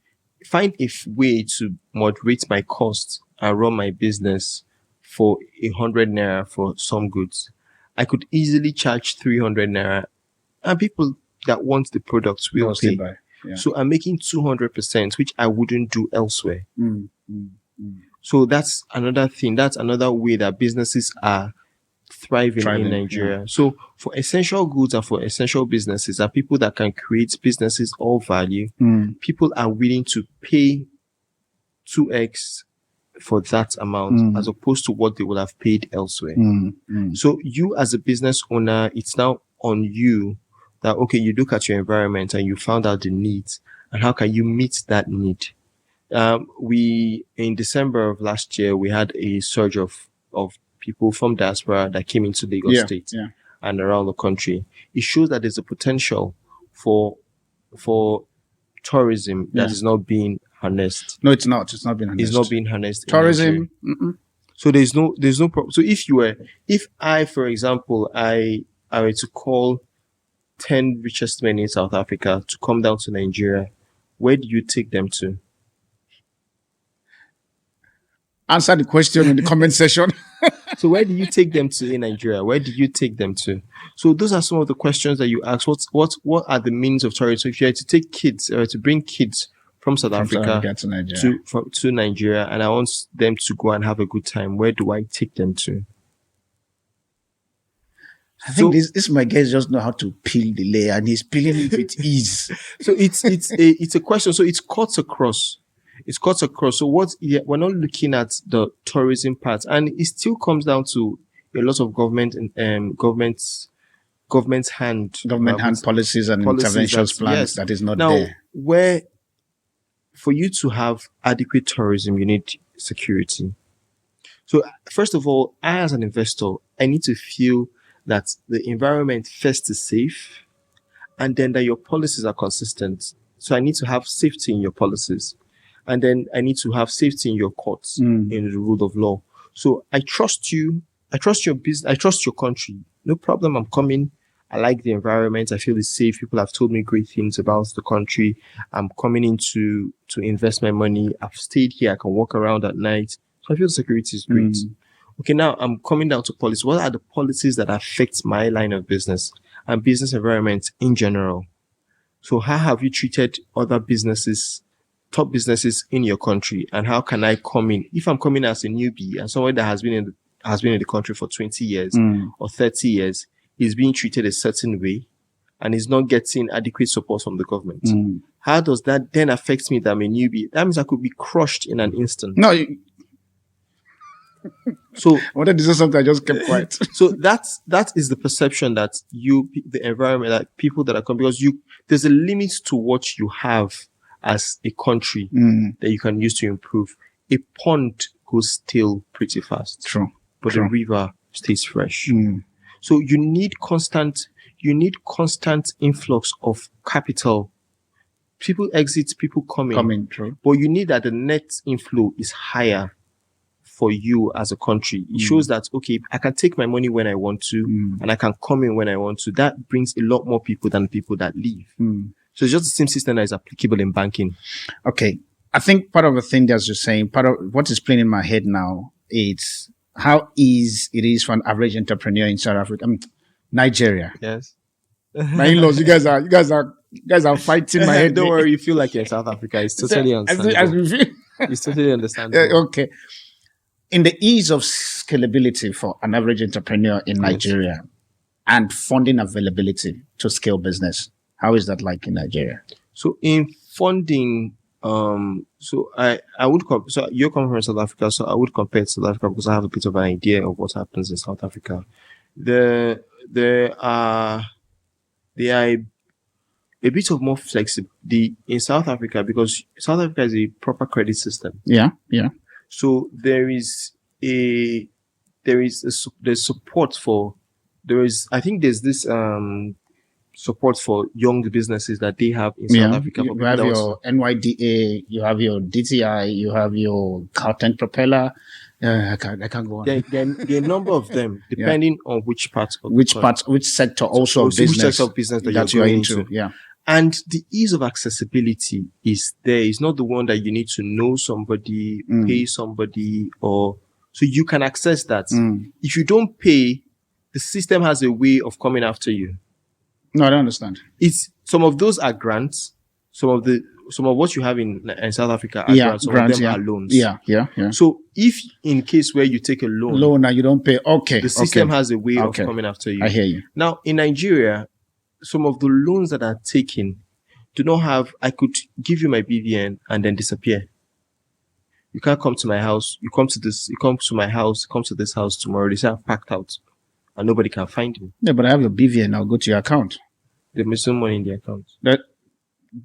Speaker 1: find a way to moderate my costs and run my business for 100 naira for some goods, I could easily charge 300 naira, and people that want the products will pay. So I'm making 200%, which I wouldn't do elsewhere. So that's another thing. That's another way that businesses are thriving in Nigeria. So for essential goods and for essential businesses, are people that can create businesses of value. People are willing to pay 2x for that amount as opposed to what they would have paid elsewhere. So you as a business owner, it's now on you that, okay, you look at your environment and you found out the needs, and how can you meet that need? In December of last year, we had a surge of people from diaspora that came into Lagos State and around the country. It shows that there's a potential for tourism that is not being harnessed.
Speaker 2: No, it's not. It's not being harnessed.
Speaker 1: It's not being harnessed.
Speaker 2: Tourism.
Speaker 1: So there's no problem. So if I, for example, I were to call 10 richest men in South Africa to come down to Nigeria, where do you take them to?
Speaker 2: Answer the question in the comment section.
Speaker 1: So where do you take them to in Nigeria? Where do you take them to? So those are some of the questions that you ask. What are the means of tourism? So if you had to take kids or to bring kids from South Africa to Nigeria, and I want them to go and have a good time, where do I take them to?
Speaker 2: I think this my guy just know how to peel the layer, and he's peeling it with ease.
Speaker 1: So it's a question. So it cuts across. It's cuts across. So we're not looking at the tourism part, and it still comes down to a lot of government hand
Speaker 2: policies and interventions plans that is not
Speaker 1: now,
Speaker 2: there.
Speaker 1: Where for you to have adequate tourism, you need security. So first of all, I as an investor, I need to feel that the environment first is safe, and then that your policies are consistent. So I need to have safety in your policies, and then I need to have safety in your courts, in the rule of law. So I trust you. I trust your business. I trust your country. No problem. I'm coming. I like the environment. I feel it's safe. People have told me great things about the country. I'm coming in to invest my money. I've stayed here. I can walk around at night. So I feel the security is great. Okay, now I'm coming down to policy. What are the policies that affect my line of business and business environment in general? So how have you treated other businesses, top businesses in your country? And how can I come in? If I'm coming as a newbie and someone that has been in the country for 20 years or 30 years, is being treated a certain way. and is not getting adequate support from the government, how does that then affect me that I'm a newbie? That means I could be crushed in an instant.
Speaker 2: No.
Speaker 1: So
Speaker 2: I wanted to say something, I just kept quiet.
Speaker 1: So that is the perception that the environment, that people that are coming, because there's a limit to what you have as a country that you can use to improve. A pond goes still pretty fast.
Speaker 2: True.
Speaker 1: But
Speaker 2: True.
Speaker 1: the river stays fresh. So you need constant influx of capital. People exit, people coming.
Speaker 2: True.
Speaker 1: But you need that the net inflow is higher for you as a country. It shows that, okay, I can take my money when I want to, and I can come in when I want to. That brings a lot more people than people that leave. So it's just the same system that is applicable in banking.
Speaker 2: Okay. I think part of the thing that you're saying, part of what is playing in my head now, it's how easy it is for an average entrepreneur in South Africa. Nigeria.
Speaker 1: Yes.
Speaker 2: My in-laws, you guys are fighting my head.
Speaker 1: Don't worry, you feel like you're in South Africa. It's totally understandable. It's totally understandable.
Speaker 2: Okay. In the ease of scalability for an average entrepreneur in Nigeria and funding availability to scale business, how is that like in Nigeria?
Speaker 1: So in funding, so you're coming from South Africa, so I would compare to South Africa because I have a bit of an idea of what happens in South Africa. There are a bit of more flexibility in South Africa because South Africa is a proper credit system.
Speaker 2: Yeah.
Speaker 1: So there's support for, I think there's this support for young businesses that they have in South Africa.
Speaker 2: You have your NYDA, you have your DTI, you have your Gauteng Propeller. I can't go on.
Speaker 1: There are a number of them, depending on which
Speaker 2: sector also of business,
Speaker 1: which sector of business that you're going into.
Speaker 2: Yeah.
Speaker 1: And the ease of accessibility is there. It's not the one that you need to know somebody, pay somebody, so you can access that. If you don't pay, the system has a way of coming after you.
Speaker 2: No, I don't understand.
Speaker 1: Some of those are grants. Some of what you have in South Africa are grants. Some of them are loans.
Speaker 2: Yeah.
Speaker 1: So if in case where you take a
Speaker 2: loan and you don't pay, okay,
Speaker 1: the system has a way of coming after you.
Speaker 2: I hear you.
Speaker 1: Now in Nigeria, some of the loans that are taken do not have, I could give you my BVN and then disappear. You can't come to my house. You come to this house tomorrow. They say I've packed out and nobody can find me.
Speaker 2: Yeah, but I have your BVN. I'll go to your account.
Speaker 1: There's missing money in the account.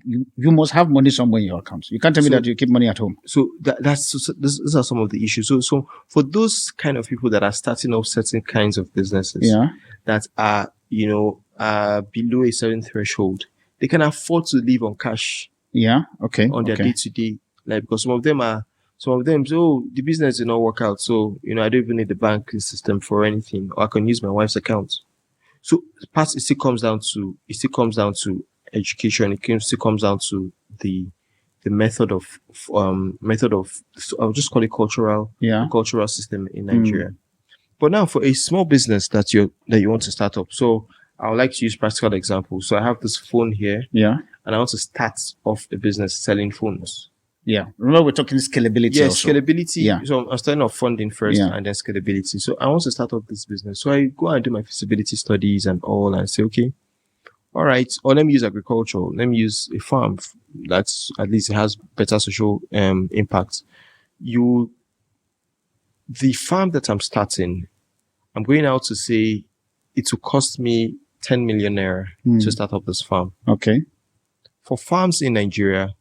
Speaker 2: You must have money somewhere in your account. You can't tell me that you keep money at home.
Speaker 1: So these are some of the issues. So for those kind of people that are starting off certain kinds of businesses that are, below a certain threshold, they can afford to live on cash.
Speaker 2: Yeah. Okay.
Speaker 1: On their day-to-day, because some of them, the business did not work out. So, I don't even need the bank system for anything, or I can use my wife's account. So it still comes down to education. It still comes down to the method of I'll just call it cultural system in Nigeria. But now for a small business that you want to start up, so I would like to use practical examples. So I have this phone here, and I want to start off a business selling phones.
Speaker 2: Yeah, remember we're talking scalability.
Speaker 1: Yes, scalability. Yeah. So I'm starting off funding first, and then scalability. So I want to start up this business. So I go and do my feasibility studies and all, and say, okay, all right, or let me use agriculture. Let me use a farm that's at least it has better social impact. The farm that I'm starting, I'm going out to say it will cost me 10 million naira to start up this farm.
Speaker 2: Okay.
Speaker 1: For farms in Nigeria,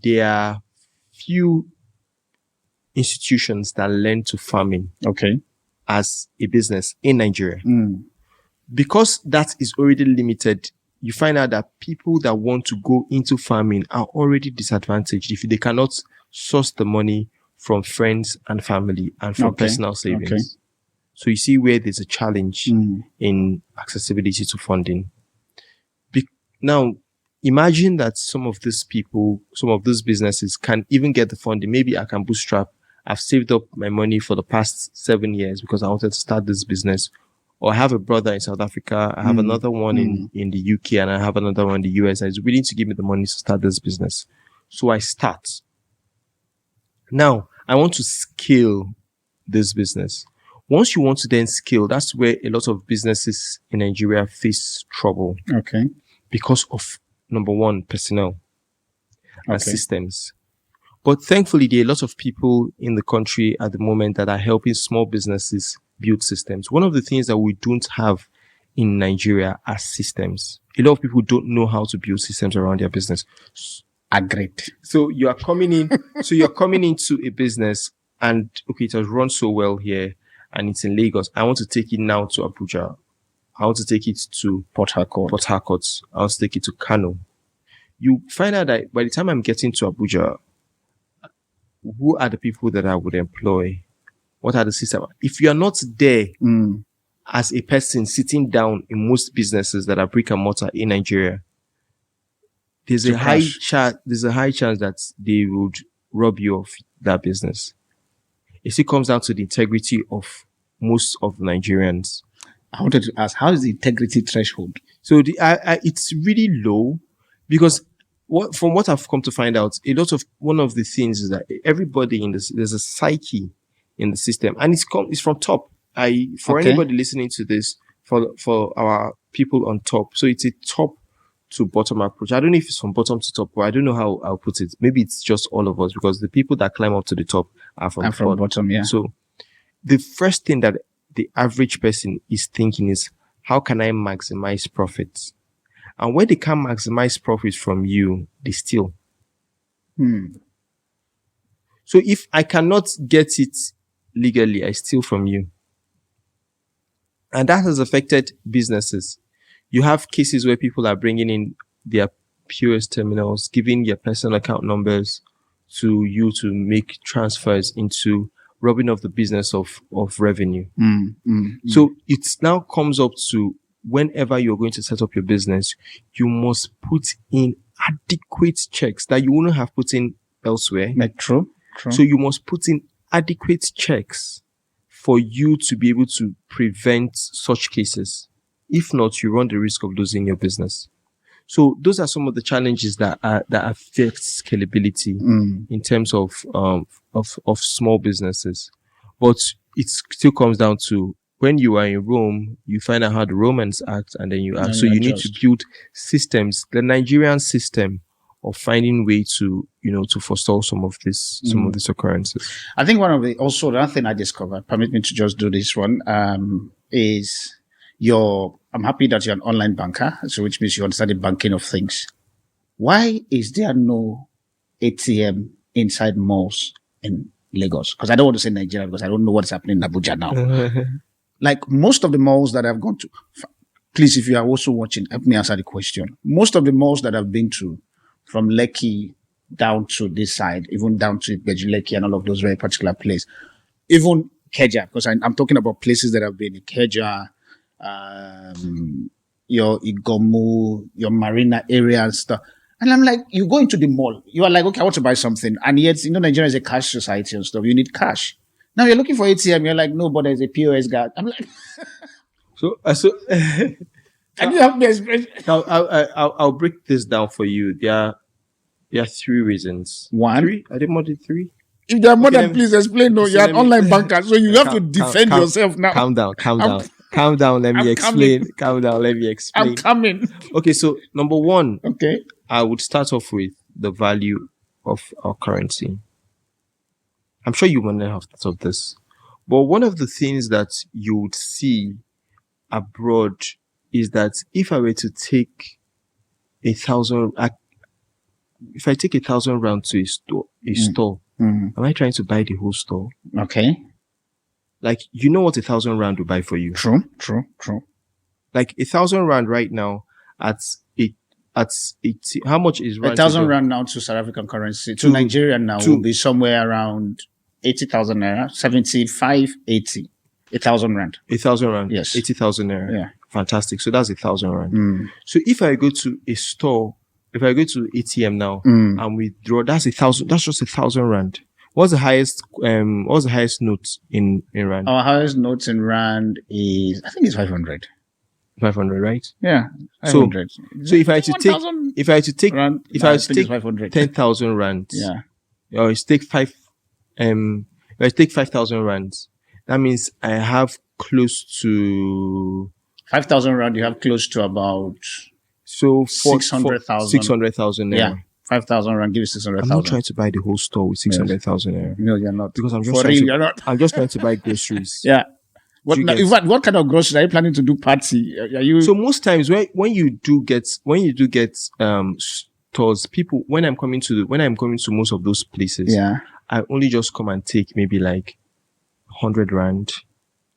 Speaker 1: there are few institutions that lend to farming as a business in Nigeria. Because that is already limited, you find out that people that want to go into farming are already disadvantaged if they cannot source the money from friends and family and from personal savings. Okay. So you see where there's a challenge in accessibility to funding. Now, imagine that some of these businesses can even get the funding. Maybe I can bootstrap. I've saved up my money for the past 7 years because I wanted to start this business. Or I have a brother in South Africa. I have another one in the UK, and I have another one in the US that is willing to give me the money to start this business. So I start. Now, I want to scale this business. Once you want to then scale, that's where a lot of businesses in Nigeria face trouble.
Speaker 2: Okay.
Speaker 1: because of, number one, personnel and
Speaker 2: Okay.
Speaker 1: systems. But thankfully, there are lots of people in the country at the moment that are helping small businesses build systems. One of the things that we don't have in Nigeria are systems. A lot of people don't know how to build systems around their business.
Speaker 2: Agreed.
Speaker 1: So you're coming into a business and, okay, it has run so well here and it's in Lagos. I want to take it now to Abuja. I want to take it to
Speaker 2: Port Harcourt.
Speaker 1: I want to take it to Kano. You find out that by the time I'm getting to Abuja, who are the people that I would employ? What are the systems? If you are not there as a person sitting down in most businesses that are brick and mortar in Nigeria, there's a high chance that they would rob you of that business. It still comes down to the integrity of most of the Nigerians.
Speaker 2: I wanted to ask, how is the integrity threshold?
Speaker 1: So it's really low, because from what I've come to find out, one of the things is that everybody there's a psyche in the system, and it's from top. Anybody listening to this, for our people on top, so it's a top to bottom approach. I don't know if it's from bottom to top, or I don't know how I'll put it. Maybe it's just all of us, because the people that climb up to the top are from
Speaker 2: bottom. Yeah.
Speaker 1: So the first thing that the average person is thinking is, how can I maximize profits? And when they can't maximize profits from you, they steal. So if I cannot get it legally, I steal from you. And that has affected businesses. You have cases where people are bringing in their POS terminals, giving their personal account numbers to you to make transfers into robbing of the business of revenue. So it now comes up to, whenever you're going to set up your business, you must put in adequate checks that you wouldn't have put in elsewhere.
Speaker 2: True.
Speaker 1: So you must put in adequate checks for you to be able to prevent such cases. If not, you run the risk of losing your business. So those are some of the challenges that affect scalability in terms of small businesses. But it still comes down to, when you are in Rome, you find out how the Romans act, and then you act. So you need to build systems. The Nigerian system of finding way to forestall some of these occurrences.
Speaker 2: I think another thing I discovered, permit me to just do this one, is I'm happy that you're an online banker, so which means you understand the banking of things. Why is there no ATM inside malls in Lagos? Because I don't want to say Nigeria, because I don't know what's happening in Abuja now. Like most of the malls that I've gone to, please, if you are also watching, help me answer the question. Most of the malls that I've been to, from Lekki down to this side, even down to Lekki and all of those very particular places, even Keja, because I'm talking about places that have been in Keja, your Igomu, your Marina area and stuff. And I'm like, you go into the mall, you are like, okay, I want to buy something. And yet, Nigeria is a cash society and stuff. You need cash. Now you're looking for ATM. You're like, no, but there's a POS guy. I'm like, can you help me explain?
Speaker 1: I'll break this down for you. There are three reasons.
Speaker 2: One?
Speaker 1: Three? Are there more than three?
Speaker 2: If there are more than, please explain. No, you're an online banker, so you have to defend yourself now.
Speaker 1: Calm down. Let me explain. I'm
Speaker 2: coming.
Speaker 1: Okay, so number one.
Speaker 2: Okay.
Speaker 1: I would start off with the value of our currency. I'm sure you wouldn't have thought of this. But one of the things that you would see abroad is that if I were to take 1,000, if I take 1,000 rand to a store, am I trying to buy the whole store?
Speaker 2: Okay.
Speaker 1: Like, you know what 1,000 rand will buy for you?
Speaker 2: True.
Speaker 1: Like 1,000 rand right now how much is rand?
Speaker 2: 1,000 rand now to South African currency to Nigeria now will be somewhere around 80,000 naira, 75, 80. 1,000 rand.
Speaker 1: 1,000 rand.
Speaker 2: Yes.
Speaker 1: 80,000 naira.
Speaker 2: Yeah.
Speaker 1: Fantastic. So that's 1,000 rand. So if I go to a store, if I go to ATM now and withdraw, that's just 1,000 rand. What's the highest note in rand?
Speaker 2: Our highest note in rand is, I think it's 500.
Speaker 1: 500, right?
Speaker 2: Yeah. 500.
Speaker 1: So if I had to take 10,000 rand,
Speaker 2: yeah,
Speaker 1: or take 5,000 rand, that means I have close to
Speaker 2: 5,000 rand. You have close to about
Speaker 1: So for
Speaker 2: 600,000.
Speaker 1: 600,000 naira.
Speaker 2: Yeah. 5,000 rand, give you 600,000.
Speaker 1: I'm not trying to buy the whole store with 600,000 naira.
Speaker 2: No, you're not.
Speaker 1: Because I'm just
Speaker 2: For
Speaker 1: trying
Speaker 2: real,
Speaker 1: to,
Speaker 2: you're not.
Speaker 1: I'm just trying to buy groceries.
Speaker 2: Yeah. What,
Speaker 1: You
Speaker 2: now,
Speaker 1: get-
Speaker 2: in fact, what kind of groceries are you planning to do? Party? Are you?
Speaker 1: So most times when you do get stores, people when I'm coming to most of those places,
Speaker 2: yeah.
Speaker 1: I only just come and take maybe like 100 rand,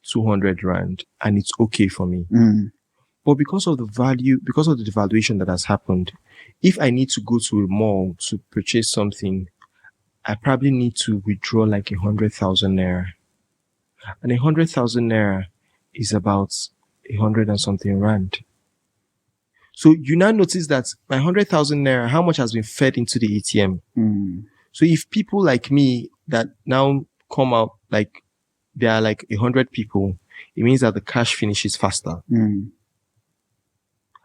Speaker 1: 200 rand, and it's okay for me.
Speaker 2: Mm.
Speaker 1: But because of the devaluation that has happened, if I need to go to a mall to purchase something, I probably need to withdraw like 100,000 naira. And 100,000 naira is about 100 and something rand. So you now notice that my 100,000 naira, how much has been fed into the ATM?
Speaker 2: Mm.
Speaker 1: So if people like me that now come out, like there are like 100 people, it means that the cash finishes faster.
Speaker 2: Mm.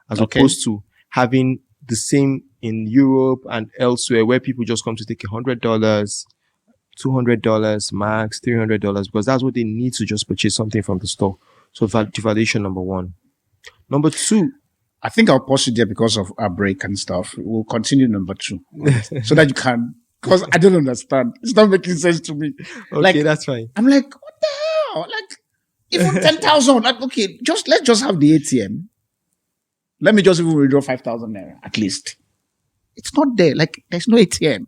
Speaker 1: As opposed to having the same in Europe and elsewhere where people just come to take $100, $200 max, $300 because that's what they need to just purchase something from the store. So devaluation number one. Number two.
Speaker 2: I think I'll pause you there because of our break and stuff. We'll continue number two so that you can, because I don't understand. It's not making sense to me.
Speaker 1: Okay,
Speaker 2: like,
Speaker 1: that's fine.
Speaker 2: I'm like, what the hell? Like, even 10,000. Like, okay, let's just have the ATM. Let me just even withdraw 5,000 naira at least. It's not there. Like, there's no ATM.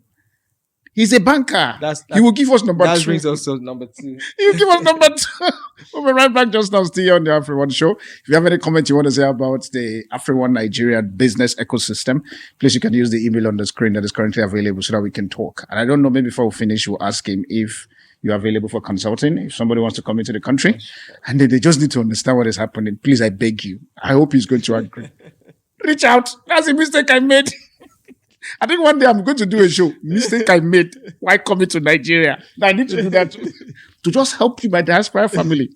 Speaker 2: He's a banker. He will give us number two.
Speaker 1: That brings us to number two.
Speaker 2: He will give us number two. We'll be right back just now, still on the AfriOne Show. If you have any comments you want to say about the AfriOne Nigeria business ecosystem, please you can use the email on the screen that is currently available so that we can talk. And I don't know, maybe before we finish, we'll ask him if you're available for consulting. If somebody wants to come into the country and they just need to understand what is happening, please, I beg you. I hope he's going to agree. Reach out. That's a mistake I made. I think one day I'm going to do a show. Mistake I made. Why coming to Nigeria? I need to do that to just help you, my diaspora family.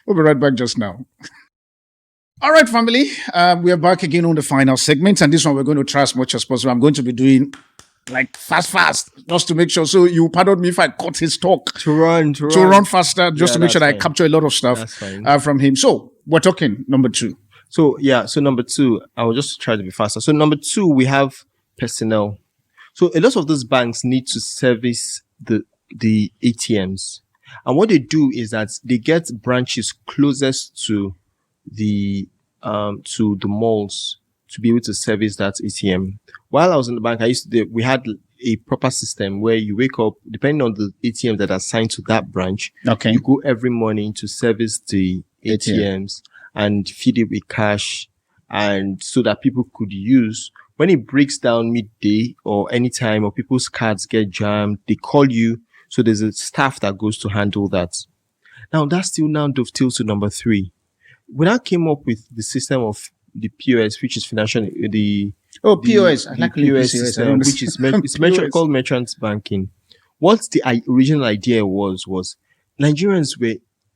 Speaker 2: We'll be right back just now. All right, family. We are back again on the final segment. And this one we're going to try as much as possible. I'm going to be doing like fast, just to make sure. So you pardon me if I cut his talk.
Speaker 1: To run
Speaker 2: faster, just to make sure that I capture a lot of stuff from him. So we're talking number two.
Speaker 1: So number two, I will just try to be faster. So number two, we have personnel. So a lot of those banks need to service the ATMs. And what they do is that they get branches closest to the malls to be able to service that ATM. While I was in the bank, we had a proper system where you wake up, depending on the ATM that are assigned to that branch.
Speaker 2: Okay.
Speaker 1: You go every morning to service the ATMs and feed it with cash, and so that people could use. When it breaks down midday or anytime, or people's cards get jammed, they call you. So there's a staff that goes to handle that. Now that still now dovetails to number three. When I came up with the system of the POS, which is financial,
Speaker 2: POS, I like
Speaker 1: POS system, which is called merchant banking. What the original idea was Nigerians were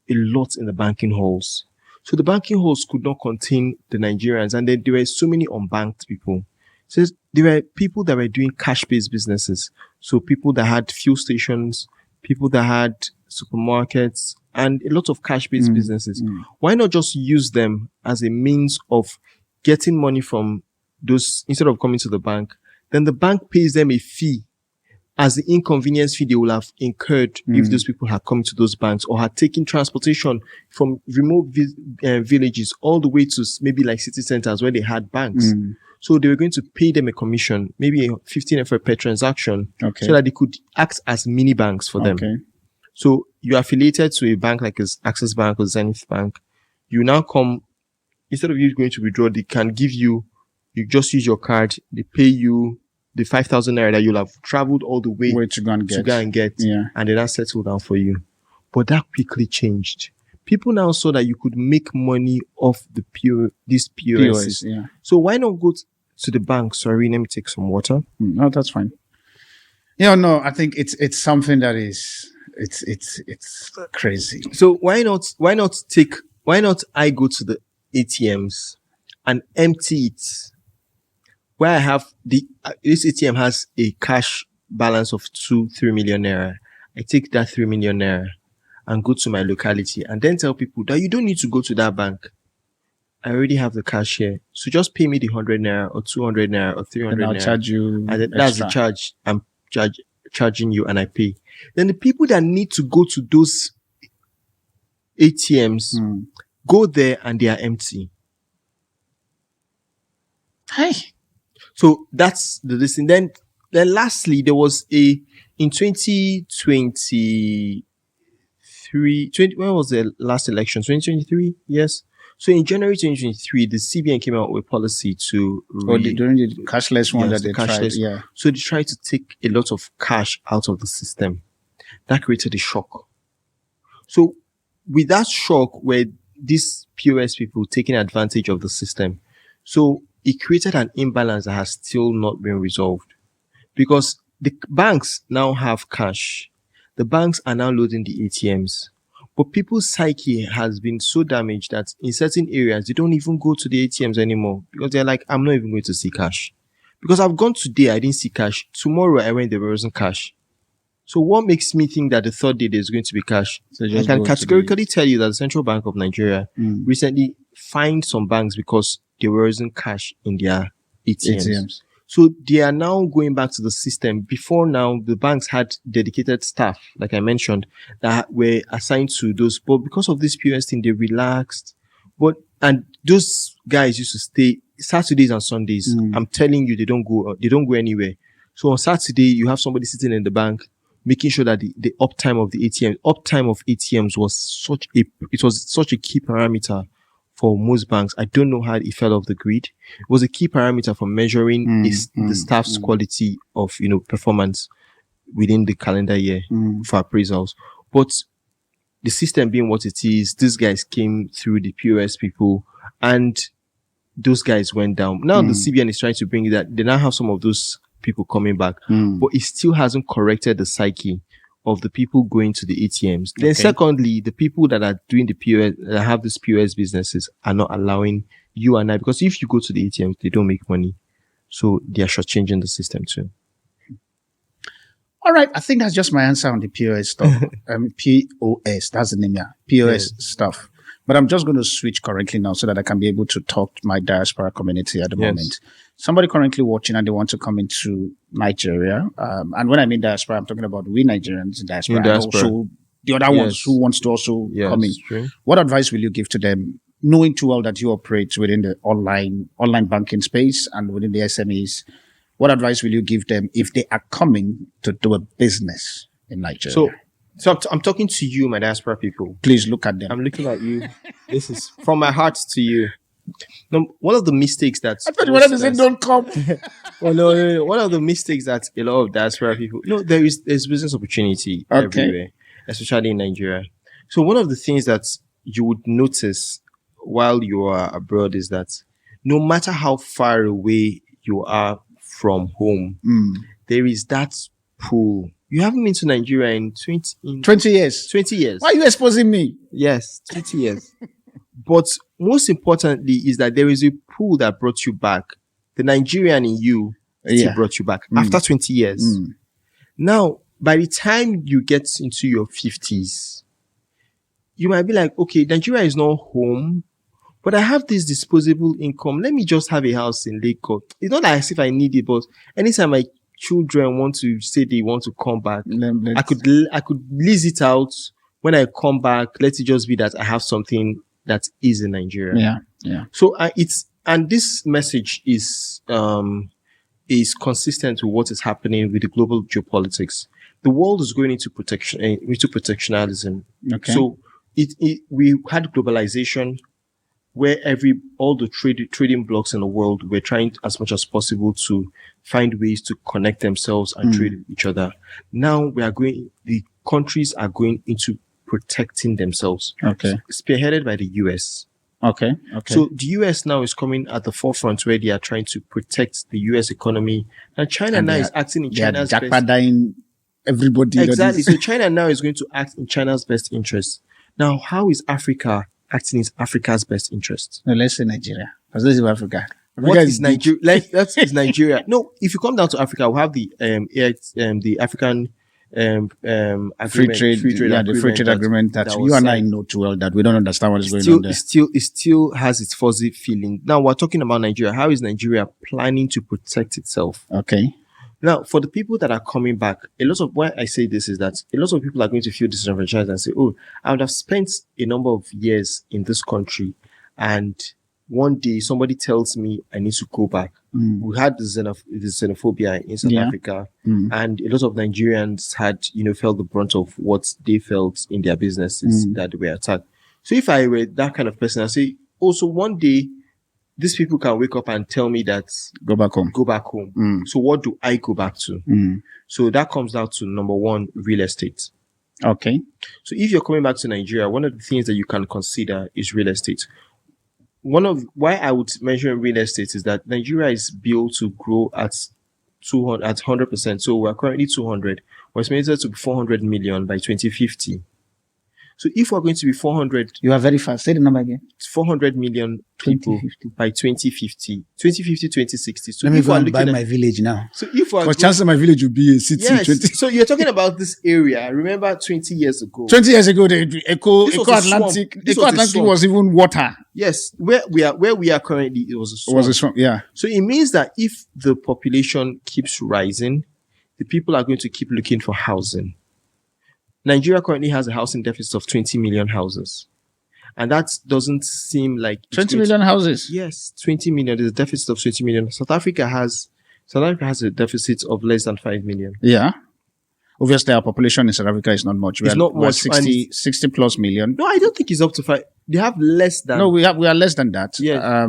Speaker 1: a lot in the banking halls. So the banking halls could not contain the Nigerians, and there were so many unbanked people. So there were people that were doing cash-based businesses. So people that had fuel stations, people that had supermarkets, and a lot of cash-based businesses. Why not just use them as a means of getting money from those instead of coming to the bank? Then the bank pays them a fee as the inconvenience fee they will have incurred if those people had come to those banks or had taken transportation from remote villages all the way to maybe like city centers where they had banks. So they were going to pay them a commission, maybe 15 for per transaction, so that they could act as mini banks for them. So you're affiliated to a bank like Access Bank or Zenith Bank. You now come, instead of you going to withdraw, they can give you just use your card, they pay you the 5,000 naira that you'll have traveled all the way
Speaker 2: to go and get.
Speaker 1: And then that settled down for you. But that quickly changed. People now saw that you could make money off these POS. So why not go to the bank? Sorry, let me take some water.
Speaker 2: No, that's fine. No, I think it's something that is it's crazy.
Speaker 1: So why not I go to the ATMs and empty it? Where I have this ATM has a cash balance of 2-3 million naira. I take that 3 million naira and go to my locality and then tell people that you don't need to go to that bank. I already have the cash here. So just pay me the 100 naira or 200 naira or 300
Speaker 2: And I'll
Speaker 1: naira.
Speaker 2: charge you
Speaker 1: And then that's the
Speaker 2: extra.
Speaker 1: charge I'm charging you and I pay. Then the people that need to go to those ATMs go there and they are empty.
Speaker 2: Hey.
Speaker 1: So that's the listen. Then lastly, there was in 2023, when was the last election? 2023? Yes. So in January 2023, the CBN came out with a policy to
Speaker 2: during the cashless one that
Speaker 1: the
Speaker 2: they tried. Yeah.
Speaker 1: So they tried to take a lot of cash out of the system. That created a shock. So with that shock, were these POS people taking advantage of the system. So it created an imbalance that has still not been resolved. Because the banks now have cash. The banks are now loading the ATMs. But people's psyche has been so damaged that in certain areas, they don't even go to the ATMs anymore. Because they're like, I'm not even going to see cash. Because I've gone today, I didn't see cash. Tomorrow, I went, there wasn't cash. So what makes me think that the third day there's going to be cash? So I can categorically tell you that the Central Bank of Nigeria recently fined some banks because there wasn't cash in their ATMs. So they are now going back to the system. Before now, the banks had dedicated staff, like I mentioned, that were assigned to those. But because of this POS thing, they relaxed. And those guys used to stay Saturdays and Sundays. I'm telling you, they don't go anywhere. So on Saturday, you have somebody sitting in the bank, making sure that the uptime of ATMs was such a key parameter for most banks. I don't know how it fell off the grid. It was a key parameter for measuring the staff's quality of, performance within the calendar year for appraisals. But the system being what it is, these guys came through the POS people and those guys went down. Now the CBN is trying to bring that. They now have some of those people coming back, but it still hasn't corrected the psyche of the people going to the ATMs. Then secondly, the people that are doing the POS, that have these POS businesses, are not allowing you and I, because if you go to the ATMs, they don't make money. So they are shortchanging the system too.
Speaker 2: All right. I think that's just my answer on the POS stuff. POS, that's the name, yeah. POS stuff. But I'm just going to switch currently now so that I can be able to talk to my diaspora community at the moment. Somebody currently watching and they want to come into Nigeria. And when I mean diaspora, I'm talking about we Nigerians in diaspora. And also the other ones who wants to also come in. True. What advice will you give to them, knowing too well that you operate within the online banking space and within the SMEs? What advice will you give them if they are coming to do a business in Nigeria?
Speaker 1: So I'm talking to you, my diaspora people.
Speaker 2: Please look at them.
Speaker 1: I'm looking at you. This is from my heart to you. No, one of the mistakes that
Speaker 2: I thought you wanted to say don't come.
Speaker 1: Well, no. One of the mistakes that a lot of diaspora people, there's business opportunity everywhere, especially in Nigeria. So one of the things that you would notice while you are abroad is that no matter how far away you are from home, there is that pool. You haven't been to Nigeria in 20 years. 20 years.
Speaker 2: Why are you exposing me?
Speaker 1: Yes, 20 years. But most importantly is that there is a pool that brought you back. The Nigerian in you still brought you back after 20 years. Now, by the time you get into your 50s, you might be like, okay, Nigeria is not home, but I have this disposable income. Let me just have a house in Lagos. It's not as if I need it, but anytime my children want to say they want to come back, I could lease it out. When I come back, let it just be that I have something that is in Nigeria.
Speaker 2: Yeah.
Speaker 1: So this message is consistent with what is happening with the global geopolitics. The world is going into protectionism. Okay. So we had globalization, where all the trading blocks in the world were trying as much as possible to find ways to connect themselves and trade with each other. Now the countries are going into protecting themselves. Okay. Spearheaded by the US.
Speaker 2: Okay.
Speaker 1: So the US now is coming at the forefront where they are trying to protect the US economy. And China now is acting in China's best.
Speaker 2: Everybody.
Speaker 1: Exactly. So China now is going to act in China's best interest. Now, how is Africa acting in Africa's best interest?
Speaker 2: No, let's say Nigeria. Let's say Africa.
Speaker 1: What is Nigeria? That is Nigeria. No, if you come down to Africa, we have the African
Speaker 2: free trade
Speaker 1: agreement
Speaker 2: the free trade agreement that you
Speaker 1: was
Speaker 2: and I
Speaker 1: signed.
Speaker 2: know too well that we don't understand what is going
Speaker 1: still,
Speaker 2: on there.
Speaker 1: it still has its fuzzy feeling. Now we're talking about Nigeria. How is Nigeria planning to protect itself?
Speaker 2: Okay.
Speaker 1: Now, for the people that are coming back, a lot of why I say this is that a lot of people are going to feel disenfranchised and say, "Oh, I would have spent a number of years in this country, and one day somebody tells me I need to go back." We had the xenophobia in South Africa, and a lot of Nigerians had, felt the brunt of what they felt in their businesses that they were attacked. So if I were that kind of person, I say, also one day these people can wake up and tell me that
Speaker 2: go back home.
Speaker 1: So what do I go back to? So that comes down to number one, real estate.
Speaker 2: Okay.
Speaker 1: So if you're coming back to Nigeria, one of the things that you can consider is real estate. One of why I would measure real estate is that Nigeria is built to grow at 100%. So we're currently 200. We're estimated to be 400 million by 2050. So if we're going to be 400,
Speaker 2: you are very fast. Say the number again.
Speaker 1: 400 million people
Speaker 2: 2050.
Speaker 1: by 2050, 2060. So
Speaker 2: let me
Speaker 1: if
Speaker 2: go
Speaker 1: we're
Speaker 2: and
Speaker 1: looking
Speaker 2: buy my village now.
Speaker 1: So if we're
Speaker 2: because chances my village will be a city.
Speaker 1: yes,
Speaker 2: 20.
Speaker 1: so you're talking about this area. Remember 20 years ago.
Speaker 2: 20 years ago, the Eco
Speaker 1: This was a
Speaker 2: Atlantic,
Speaker 1: swamp. This
Speaker 2: Eco
Speaker 1: was a
Speaker 2: Atlantic
Speaker 1: swamp.
Speaker 2: was even water.
Speaker 1: Yes, where we are currently, it was a swamp.
Speaker 2: Was a swamp, yeah.
Speaker 1: So it means that if the population keeps rising, the people are going to keep looking for housing. Nigeria currently has a housing deficit of 20 million houses. And that doesn't seem like
Speaker 2: 20 million houses.
Speaker 1: Yes, 20 million. There's a deficit of 20 million. South Africa has a deficit of less than 5 million.
Speaker 2: Yeah. Obviously, our population in South Africa is not much.
Speaker 1: It's not much.
Speaker 2: 60 plus million.
Speaker 1: No, I don't think it's up to 5. They have less than.
Speaker 2: No, we are less than that.
Speaker 1: Yeah.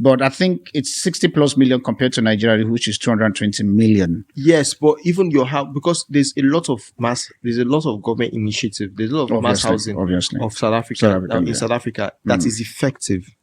Speaker 2: But I think it's 60 plus million compared to Nigeria, which is 220 million.
Speaker 1: Yes, but even your house, because there's a lot of government initiative, there's a lot of mass housing of South Africa in South Africa that is effective.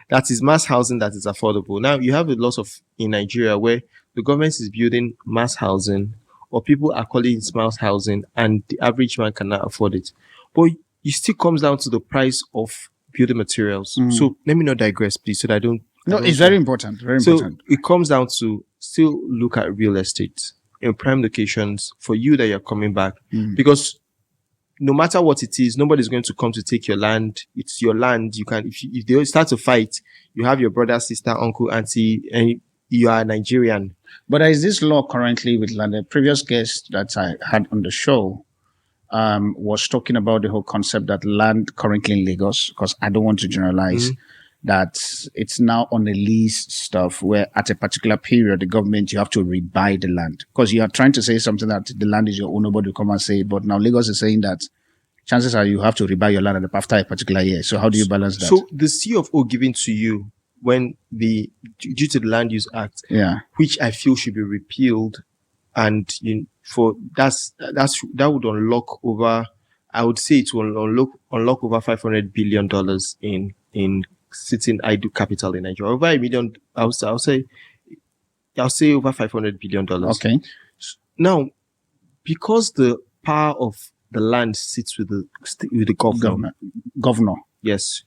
Speaker 1: That is mass housing that is affordable. Now you have a lot of in Nigeria where the government is building mass housing, or people are calling it mass housing, and the average man cannot afford it. But it still comes down to the price of building materials. So let me not digress, please, so that I don't.
Speaker 2: No, it's very important. Very important.
Speaker 1: So it comes down to still look at real estate in prime locations for you that you're coming back, because no matter what it is, nobody's going to come to take your land. It's your land. You can, if they start to fight, you have your brother, sister, uncle, auntie, and you are Nigerian.
Speaker 2: But there is this law currently with land. The previous guest that I had on the show was talking about the whole concept that land currently in Lagos, because I don't want to generalize, that it's now on a lease stuff where at a particular period, the government, you have to rebuy the land. Because you are trying to say something that the land is your own, nobody will come and say it. But now Lagos is saying that chances are you have to rebuy your land after a particular year. So how do you balance that?
Speaker 1: So the CFO given to you when due to the Land Use Act, which I feel should be repealed, and that would unlock over, I would say it will unlock over $500 billion in sitting idle capital in Nigeria. Over $1 million, I'll say over $500 billion.
Speaker 2: Okay.
Speaker 1: Now, because the power of the land sits with the governor. Yes.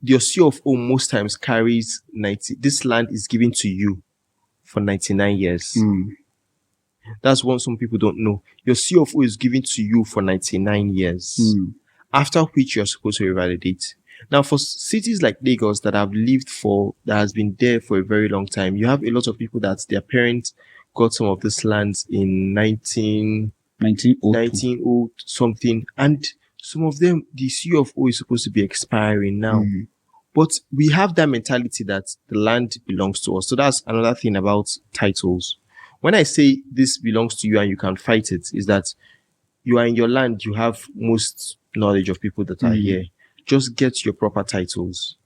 Speaker 1: Your CFO most times carries 90. This land is given to you for 99 years. That's one some people don't know. Your CFO is given to you for 99 years. After which you're supposed to revalidate. Now, for cities like Lagos that has been there for a very long time, you have a lot of people that their parents got some of this lands in 1902 something, and some of them, the CFO is supposed to be expiring now. But we have that mentality that the land belongs to us. So that's another thing about titles. When I say this belongs to you and you can fight it, is that you are in your land, you have most knowledge of people that are here. Just get your proper titles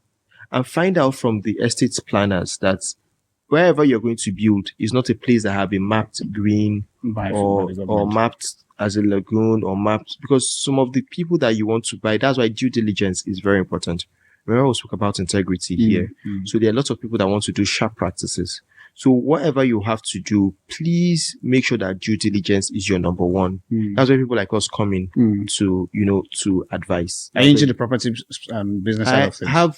Speaker 1: and find out from the estate planners that wherever you're going to build is not a place that have been mapped green or mapped as a lagoon or mapped, because some of the people that you want to buy, that's why due diligence is very important. Remember, we spoke about integrity here. So there are lots of people that want to do sharp practices. So whatever you have to do, please make sure that due diligence is your number one. That's why people like us come in to advise.
Speaker 2: Are you into the property business side of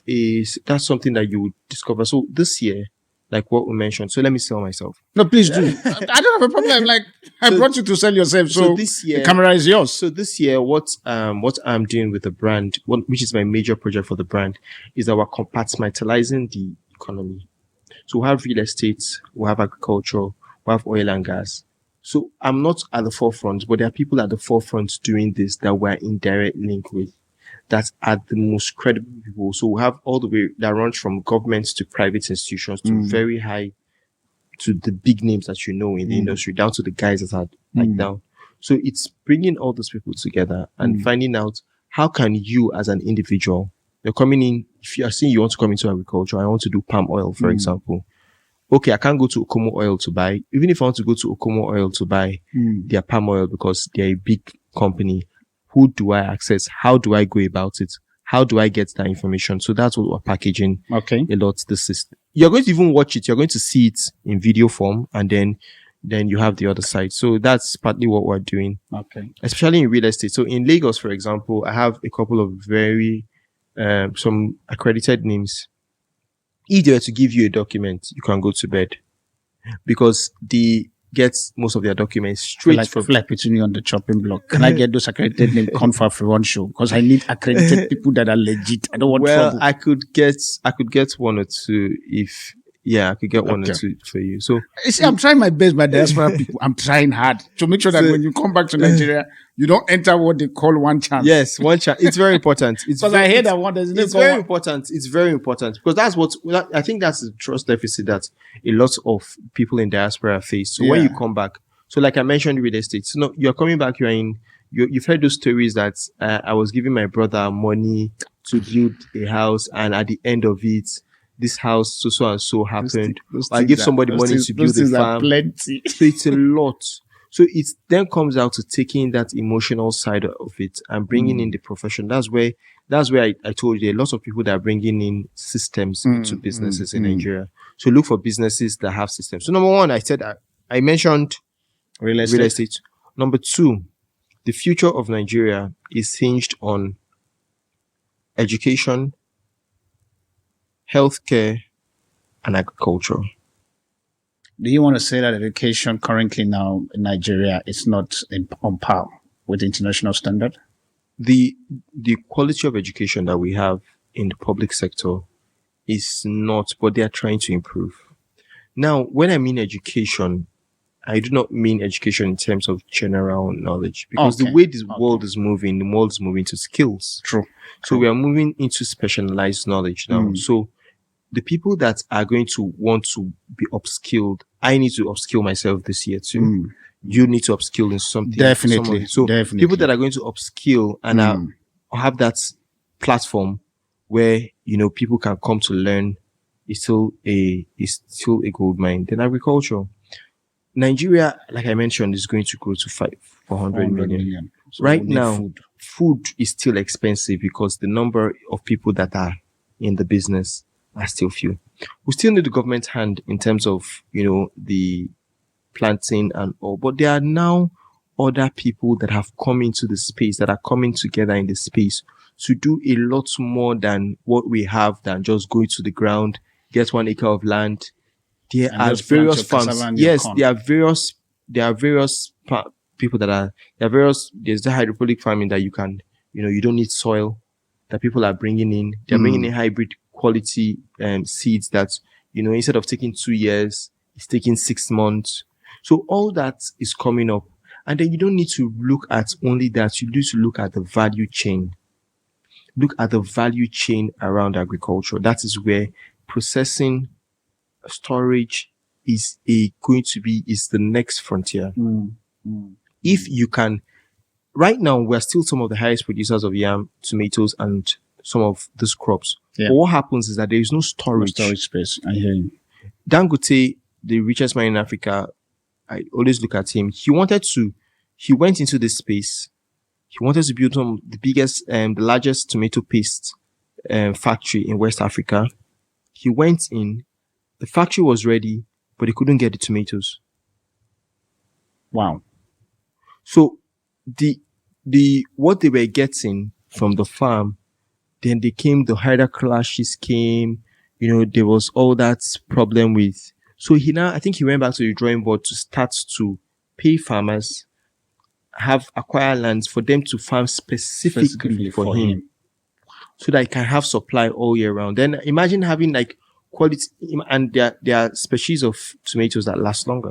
Speaker 2: things?
Speaker 1: That's something that you would discover. So this year, like what we mentioned. So let me sell myself.
Speaker 2: No, please do. I don't have a problem. Like, I brought you to sell yourself. So
Speaker 1: this year,
Speaker 2: the camera is yours.
Speaker 1: So this year, what I'm doing with the brand, which is my major project for the brand, is that we're compartmentalizing the economy. So we have real estate, we have agriculture, we have oil and gas. So I'm not at the forefront, but there are people at the forefront doing this that we're in direct link with, that are the most credible people. So we have all the way that runs from governments to private institutions to very high, to the big names that you know in the industry, down to the guys that are like down. So it's bringing all those people together and finding out how can you as an individual, you're coming in, if you are saying you want to come into agriculture, I want to do palm oil, for example. Okay, I can't go to Okomo Oil to buy. Even if I want to go to Okomo Oil to buy their palm oil because they're a big company, who do I access? How do I go about it? How do I get that information? So that's what we're packaging a lot. The system. You're going to even watch it. You're going to see it in video form, and then you have the other side. So that's partly what we're doing.
Speaker 2: Okay.
Speaker 1: Especially in real estate. So in Lagos, for example, I have a couple of very some accredited names. If they were to give you a document, you can go to bed because they get most of their documents straight from.
Speaker 2: Like between you on the chopping block. Can I get those accredited names? Come for AfriOne Show because I need accredited people that are legit. I don't want trouble.
Speaker 1: I could get one or two if. Yeah, I could get one or two for you. So
Speaker 2: you see, I'm trying my best, my diaspora people. I'm trying hard to make sure that when you come back to Nigeria, you don't enter what they call one chance.
Speaker 1: Yes, one chance. It's very important.
Speaker 2: Because I hear that one.
Speaker 1: It's very important. It's very important because that's what I think that's the trust deficit that a lot of people in diaspora face. So when you come back, so like I mentioned, real estate. So no, you're coming back. You've heard those stories that I was giving my brother money to build a house, and at the end of it, this house so and so happened. I give somebody money to build a farm.
Speaker 2: Plenty.
Speaker 1: So it's a lot. So it then comes out to taking that emotional side of it and bringing in the profession. That's where I told you there are lots of people that are bringing in systems into businesses in Nigeria. So look for businesses that have systems. So number one, I mentioned real estate. Number two, the future of Nigeria is hinged on education, healthcare, and agriculture.
Speaker 2: Do you want to say that education currently now in Nigeria is not on par with the international standard?
Speaker 1: The quality of education that we have in the public sector is not, but they are trying to improve. Now, when I mean education, I do not mean education in terms of general knowledge, because the way this world is moving, the world is moving to skills.
Speaker 2: True.
Speaker 1: So we are moving into specialized knowledge now. So the people that are going to want to be upskilled, I need to upskill myself this year too. You need to upskill in something.
Speaker 2: Definitely.
Speaker 1: So people that are going to upskill and have that platform where, people can come to learn is still a gold mine. Then agriculture. Nigeria, like I mentioned, is going to grow to 400 million. So right now, food is still expensive because the number of people that are in the business are still few. We still need the government hand in terms of, the planting and all, but there are now other people that have come into the space, that are coming together in the space to do a lot more than what we have, than just going to the ground, get 1 acre of land. There are various farms. Yes, there are various people there's the hydroponic farming that you can, you don't need soil, that people are bringing in. They're bringing in hybrid quality seeds that, instead of taking 2 years, it's taking 6 months. So all that is coming up. And then you don't need to look at only that. You need to look at the value chain. Look at the value chain around agriculture. That is where processing, storage is the next frontier. If you can, right now, we're still some of the highest producers of yam, tomatoes, and some of these crops. But what happens is that there is no storage.
Speaker 2: No storage space. I hear you.
Speaker 1: Dangote, the richest man in Africa, I always look at him. He went into this space. He wanted to build the largest tomato paste factory in West Africa. He went in, the factory was ready, but he couldn't get the tomatoes.
Speaker 2: Wow.
Speaker 1: So what they were getting from the farm, then the hider clashes came, there was all that problem with. So I think he went back to the drawing board to start to pay farmers, acquire lands for them to farm specifically for him, so that he can have supply all year round. Then imagine having like quality, and there are species of tomatoes that last longer.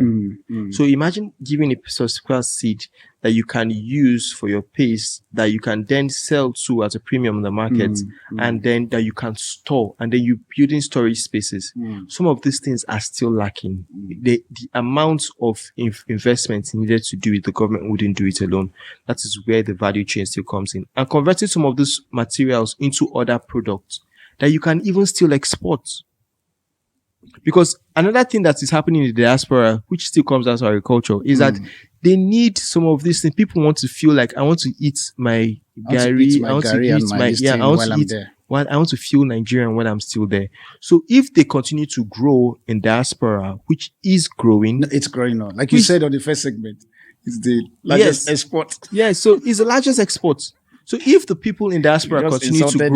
Speaker 1: So imagine giving a specific seed that you can use for your paste, that you can then sell to at a premium in the market, and then that you can store, and then you building storage spaces. Some of these things are still lacking. The amount of investment needed to do it, the government wouldn't do it alone. That is where the value chain still comes in, and converting some of these materials into other products that you can even still export. Because another thing that is happening in the diaspora, which still comes out of agriculture, is that they need some of these things. People want to feel like, I want to eat my gari, I want to feel Nigerian when I'm still there. So if they continue to grow in diaspora, which is growing.
Speaker 2: It's growing on. Like you said on the first segment, it's the largest export.
Speaker 1: Yeah, so it's the largest export. So if the people in diaspora continue to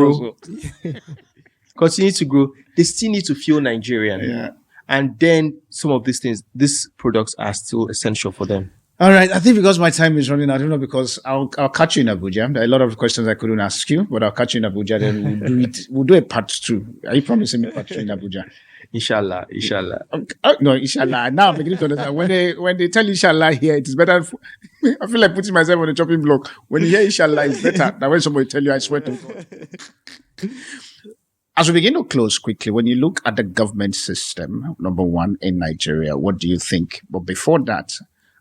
Speaker 1: grow, they still need to feel Nigerian.
Speaker 2: Yeah.
Speaker 1: And then some of these products are still essential for them.
Speaker 2: All right. I think because my time is running out, I don't know, because I'll catch you in Abuja. There are a lot of questions I couldn't ask you, but I'll catch you in Abuja. Then we'll do a part 2. Are you promising me part 2 in Abuja?
Speaker 1: Inshallah.
Speaker 2: No, inshallah. Now I'm beginning to understand. When they tell inshallah here, it is better. I feel like putting myself on a chopping block. When you hear inshallah, it's better than when somebody tell you, I swear to God. As we begin to close quickly, when you look at the government system, number one, in Nigeria, what do you think? But before that,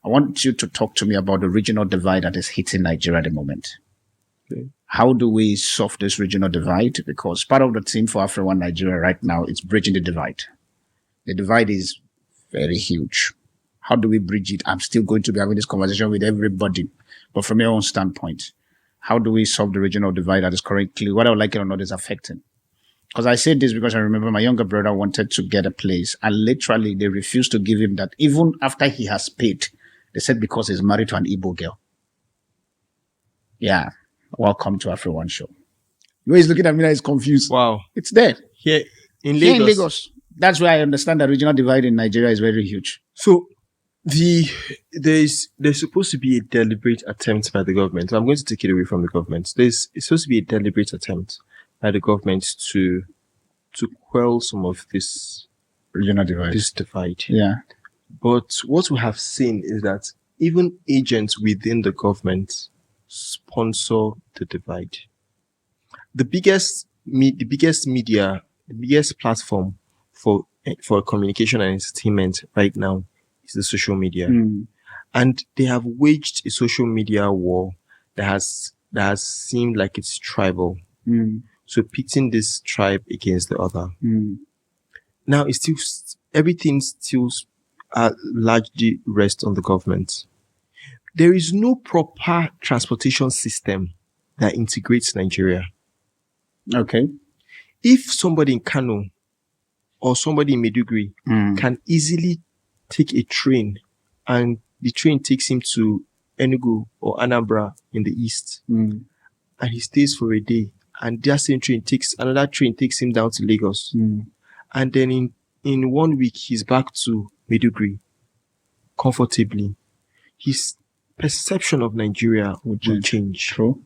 Speaker 2: I want you to talk to me about the regional divide that is hitting Nigeria at the moment. Okay. How do we solve this regional divide? Because part of the team for AfriOne Nigeria right now is bridging the divide. The divide is very huge. How do we bridge it? I'm still going to be having this conversation with everybody. But from your own standpoint, how do we solve the regional divide that is currently, whether I like it or not, is affecting? Because I say this because I remember my younger brother wanted to get a place, and literally they refused to give him that even after he has paid. They said because he's married to an Igbo girl. Yeah. Welcome to AfriOne Show. The way he's looking at me now, he's confused.
Speaker 1: Wow.
Speaker 2: It's there.
Speaker 1: Here in Lagos.
Speaker 2: That's why I understand the regional divide in Nigeria is very huge.
Speaker 1: So there's supposed to be a deliberate attempt by the government. So I'm going to take it away from the government. It's supposed to be a deliberate attempt by the government to quell some of this
Speaker 2: regional divide.
Speaker 1: This divide.
Speaker 2: Yeah.
Speaker 1: But what we have seen is that even agents within the government sponsor the divide. The biggest media, the biggest platform for communication and entertainment right now is the social media. And they have waged a social media war that has seemed like it's tribal. So pitting this tribe against the other. Now it's still, everything still largely rests on the government. There is no proper transportation system that integrates Nigeria.
Speaker 2: Okay.
Speaker 1: If somebody in Kano or somebody in Maiduguri can easily take a train, and the train takes him to Enugu or Anambra in the east, and he stays for a day, and that same train another train takes him down to Lagos, and then in 1 week he's back to Maiduguri comfortably, his perception of Nigeria will change.
Speaker 2: True.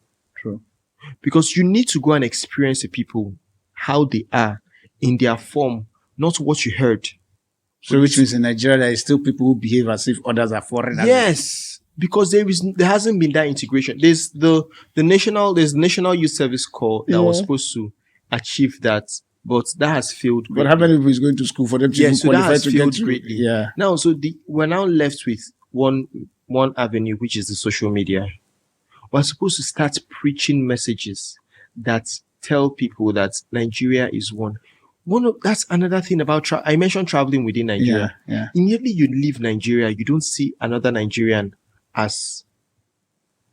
Speaker 1: Because you need to go and experience the people, how they are in their form, not what you heard.
Speaker 2: So which means in Nigeria there is still people who behave as if others are foreigners.
Speaker 1: Yes, because there hasn't been that integration. There's the National Youth Service Corps that was supposed to achieve that, but that has failed greatly.
Speaker 2: But how many people is going to school for them to qualify to get
Speaker 1: greatly?
Speaker 2: Yeah.
Speaker 1: Now, we're now left with one avenue, which is the social media. We're supposed to start preaching messages that tell people that Nigeria is one. That's another thing about I mentioned traveling within Nigeria.
Speaker 2: Yeah.
Speaker 1: Immediately you leave Nigeria, you don't see another Nigerian as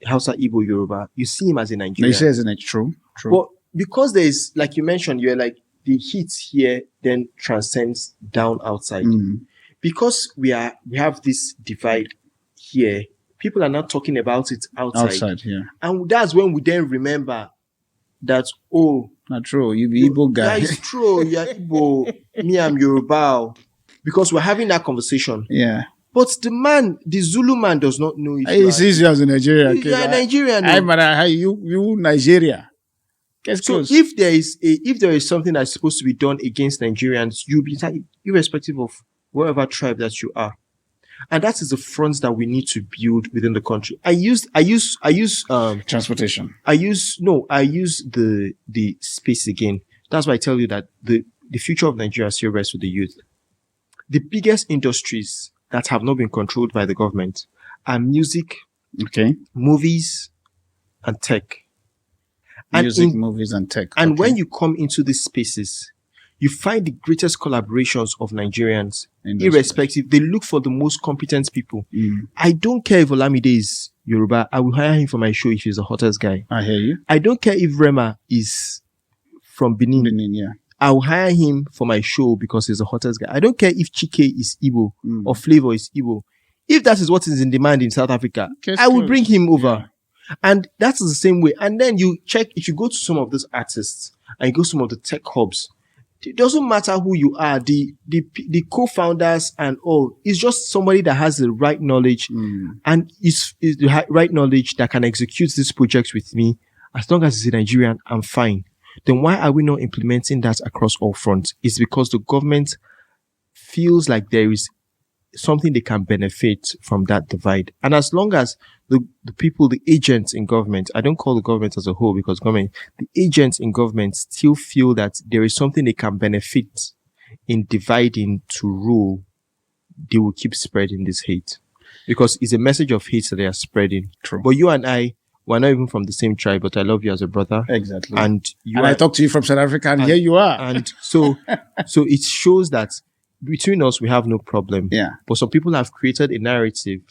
Speaker 1: Hausa, Igbo, Yoruba. You see him as a Nigerian.
Speaker 2: No, you say as a true.
Speaker 1: But because there's, like you mentioned, you're like, the heat here then transcends down outside. Because we have this divide here, people are not talking about it outside.
Speaker 2: Yeah.
Speaker 1: And that's when we then remember that, oh,
Speaker 2: not true. You be Igbo guy.
Speaker 1: that is true. You're Igbo. Me, I'm Yoruba. Because we're having that conversation.
Speaker 2: Yeah.
Speaker 1: But the Zulu man does not know if
Speaker 2: He sees you as a Nigerian.
Speaker 1: You're a Nigerian.
Speaker 2: You Nigeria.
Speaker 1: So if there is something that's supposed to be done against Nigerians, you'll be irrespective of wherever tribe that you are. And that is the front that we need to build within the country. I use
Speaker 2: transportation.
Speaker 1: I use the space again. That's why I tell you that the future of Nigeria still rests with the youth. The biggest industries that have not been controlled by the government are music, movies, and tech.
Speaker 2: Movies, and tech.
Speaker 1: And when you come into these spaces, you find the greatest collaborations of Nigerians, irrespective. They look for the most competent people. I don't care if Olamide is Yoruba. I will hire him for my show if he's the hottest guy.
Speaker 2: I hear you.
Speaker 1: I don't care if Rema is from Benin. I will hire him for my show because he's the hottest guy. I don't care if Chike is Igbo or Flavor is Igbo. If that is what is in demand in South Africa, I will bring him over. Yeah. And that's the same way. And then you check, if you go to some of those artists and you go to some of the tech hubs, it doesn't matter who you are, the co-founders and all, it's just somebody that has the right knowledge and is the right knowledge that can execute these projects with me. As long as it's a Nigerian, I'm fine. Then why are we not implementing that across all fronts? It's because the government feels like there is something they can benefit from that divide. And as long as the people, the agents in government, I don't call the government as a whole because the agents in government still feel that there is something they can benefit in dividing to rule, they will keep spreading this hate. Because it's a message of hate that they are spreading.
Speaker 2: True.
Speaker 1: But you and I, we're not even from the same tribe, but I love you as a brother.
Speaker 2: Exactly.
Speaker 1: And
Speaker 2: I talk to you from South Africa, and here you are.
Speaker 1: And so it shows that between us, we have no problem.
Speaker 2: Yeah.
Speaker 1: But some people have created a narrative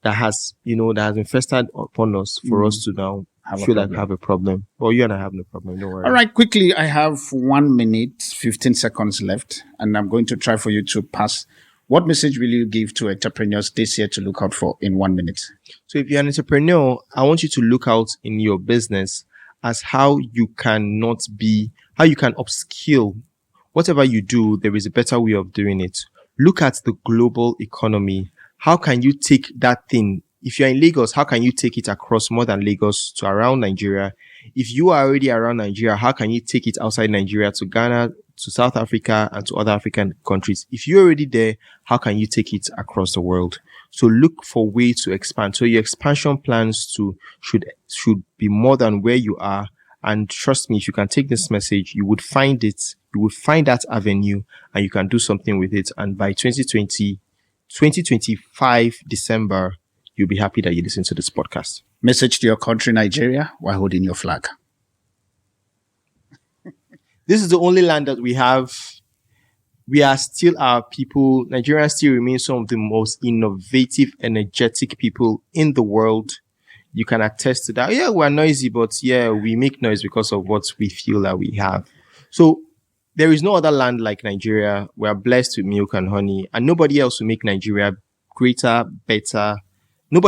Speaker 1: that has infested upon us for us to now feel like we have a problem. Well, you and I have no problem. Don't worry.
Speaker 2: All right, quickly, I have 1 minute, 15 seconds left, and I'm going to try for you to pass. What message will you give to entrepreneurs this year to look out for in 1 minute?
Speaker 1: So if you're an entrepreneur, I want you to look out in your business as how you can upskill. Whatever you do, there is a better way of doing it. Look at the global economy. How can you take that thing? If you're in Lagos, how can you take it across more than Lagos to around Nigeria? If you are already around Nigeria, how can you take it outside Nigeria to Ghana, to South Africa, and to other African countries? If you're already there, how can you take it across the world? So look for ways to expand. So your expansion plans should be more than where you are. And trust me, if you can take this message, you would find it. You will find that avenue and you can do something with it. And by 2025 December, you'll be happy that you listen to this podcast.
Speaker 2: Message to your country, Nigeria, while holding your flag.
Speaker 1: This is the only land that we have. We are still our people. Nigerians still remain some of the most innovative, energetic people in the world. You can attest to that. Yeah, we're noisy, but yeah, we make noise because of what we feel that we have. So there is no other land like Nigeria. We are blessed with milk and honey, and nobody else will make Nigeria greater, better. No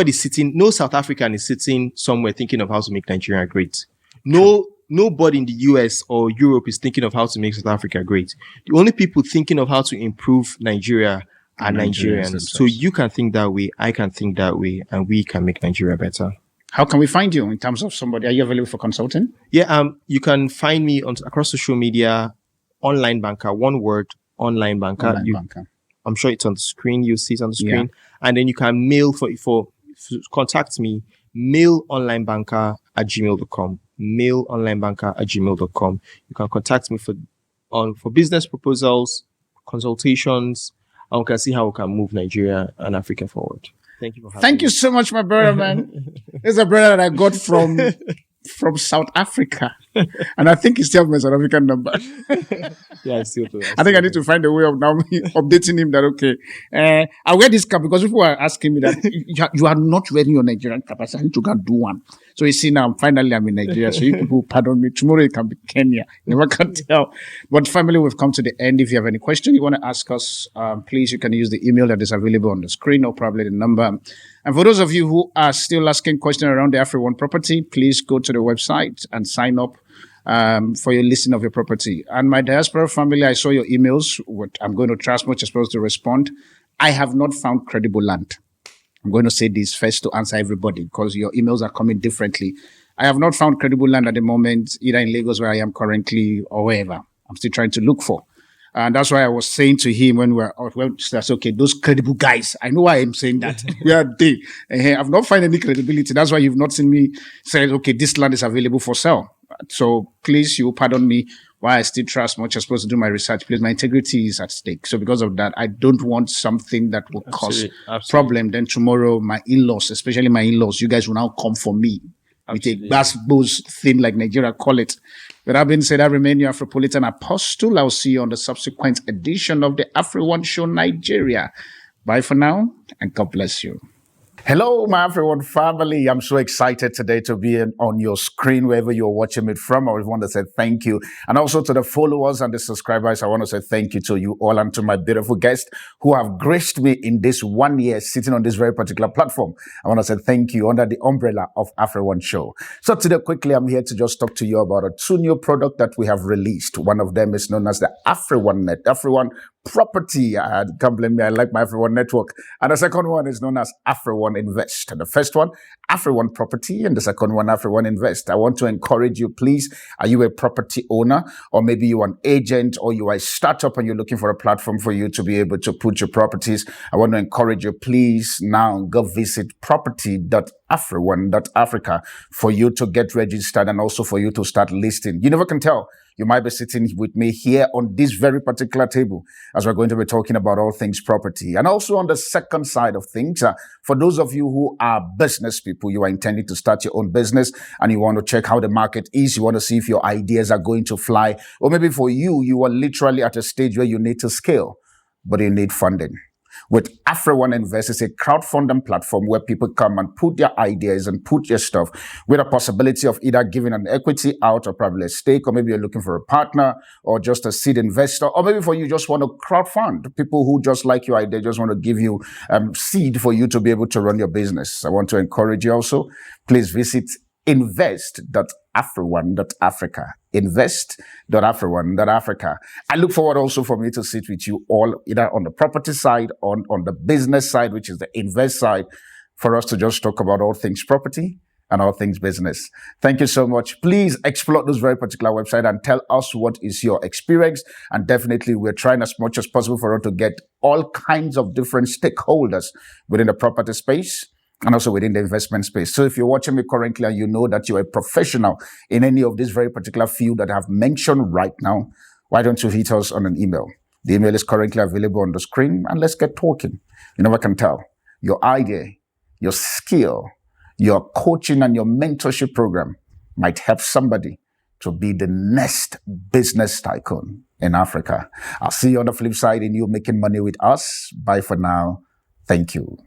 Speaker 1: South African is sitting somewhere thinking of how to make Nigeria great. Nobody in the US or Europe is thinking of how to make South Africa great. The only people thinking of how to improve Nigeria are Nigerians. So you can think that way, I can think that way, and we can make Nigeria better.
Speaker 2: How can we find you in terms of somebody? Are you available for consulting?
Speaker 1: Yeah, you can find me across social media, online banker, one word, online banker. I'm sure it's on the screen. You see it on the screen. Yeah. And then you can mail for contact me, mailonlinebanker@gmail.com. mailonlinebanker@gmail.com. You can contact me for business proposals, consultations, and we can see how we can move Nigeria and Africa forward. Thank you for having me.
Speaker 2: Thank you so much, my brother, man. This is a brother that I got from South Africa. And I think he still has my South African number.
Speaker 1: Yeah, I still do.
Speaker 2: I think I need to find a way of now updating him that, okay, I wear this cap because people are asking me that you are not wearing your Nigerian cap. I said, I need to go and do one. So you see now, finally I'm in Nigeria. So you people, pardon me, tomorrow it can be Kenya. Never can tell. But family, we've come to the end. If you have any question you want to ask us, please, you can use the email that is available on the screen or probably the number. And for those of you who are still asking questions around the AfriOne property, please go to the website and sign up for your listing of your property. And my diaspora family, I saw your emails. I'm going to try as much as possible to respond. I have not found credible land. I'm going to say this first to answer everybody because your emails are coming differently. I have not found credible land at the moment, either in Lagos where I am currently or wherever. I'm still trying to look for. And that's why I was saying to him when we were out, well, that's okay, those credible guys. I know why I'm saying that. Where are they? I've not found any credibility. That's why you've not seen me say, okay, this land is available for sale. So please, you pardon me why I still try as much as possible to do my research. Please, my integrity is at stake. So because of that, I don't want something that will cause problem. Then tomorrow, my in-laws, especially my in-laws, you guys will now come for me. We take bass thing like Nigeria call it. With that being said, I remain your Afropolitan Apostle. I'll see you on the subsequent edition of the AfriOne Show Nigeria. Bye for now, and God bless you.
Speaker 3: Hello, my AfriOne family. I'm so excited today to be on your screen wherever you're watching it from. I want to say thank you. And also to the followers and the subscribers, I want to say thank you to you all and to my beautiful guests who have graced me in this 1 year sitting on this very particular platform. I want to say thank you under the umbrella of AfriOne Show. So today, quickly, I'm here to just talk to you about 2 new products that we have released. One of them is known as the AfriOne Net, AfriOne Property. Can't blame me. I like my AfriOne network. And the second one is known as AfriOne Invest. And the first one, AfriOne Property, and the second one, AfriOne Invest. I want to encourage you, please. Are you a property owner, or maybe you're an agent, or you are a startup and you're looking for a platform for you to be able to put your properties? I want to encourage you, please, now go visit property.afrione.africa for you to get registered and also for you to start listing. You never can tell. You might be sitting with me here on this very particular table as we're going to be talking about all things property. And also on the second side of things, for those of you who are business people, you are intending to start your own business and you want to check how the market is, you want to see if your ideas are going to fly, or maybe for you, you are literally at a stage where you need to scale, but you need funding. With AfriOne Invest, it's a crowdfunding platform where people come and put their ideas and put your stuff with a possibility of either giving an equity out or probably a stake, or maybe you're looking for a partner or just a seed investor, or maybe for you just want to crowdfund people who just like your idea, just want to give you seed for you to be able to run your business. I want to encourage you also, please visit invest.afrione.africa. Invest.afrione.africa. I look forward also for me to sit with you all, either on the property side, on the business side, which is the invest side, for us to just talk about all things property and all things business. Thank you so much. Please explore this very particular website and tell us what is your experience. And definitely, we're trying as much as possible for us to get all kinds of different stakeholders within the property space and also within the investment space. So if you're watching me currently and you know that you're a professional in any of this very particular field that I have mentioned right now, why don't you hit us on an email? The email is currently available on the screen, and let's get talking. You never can tell. Your idea, your skill, your coaching and your mentorship program might help somebody to be the next business tycoon in Africa. I'll see you on the flip side in you making money with us. Bye for now. Thank you.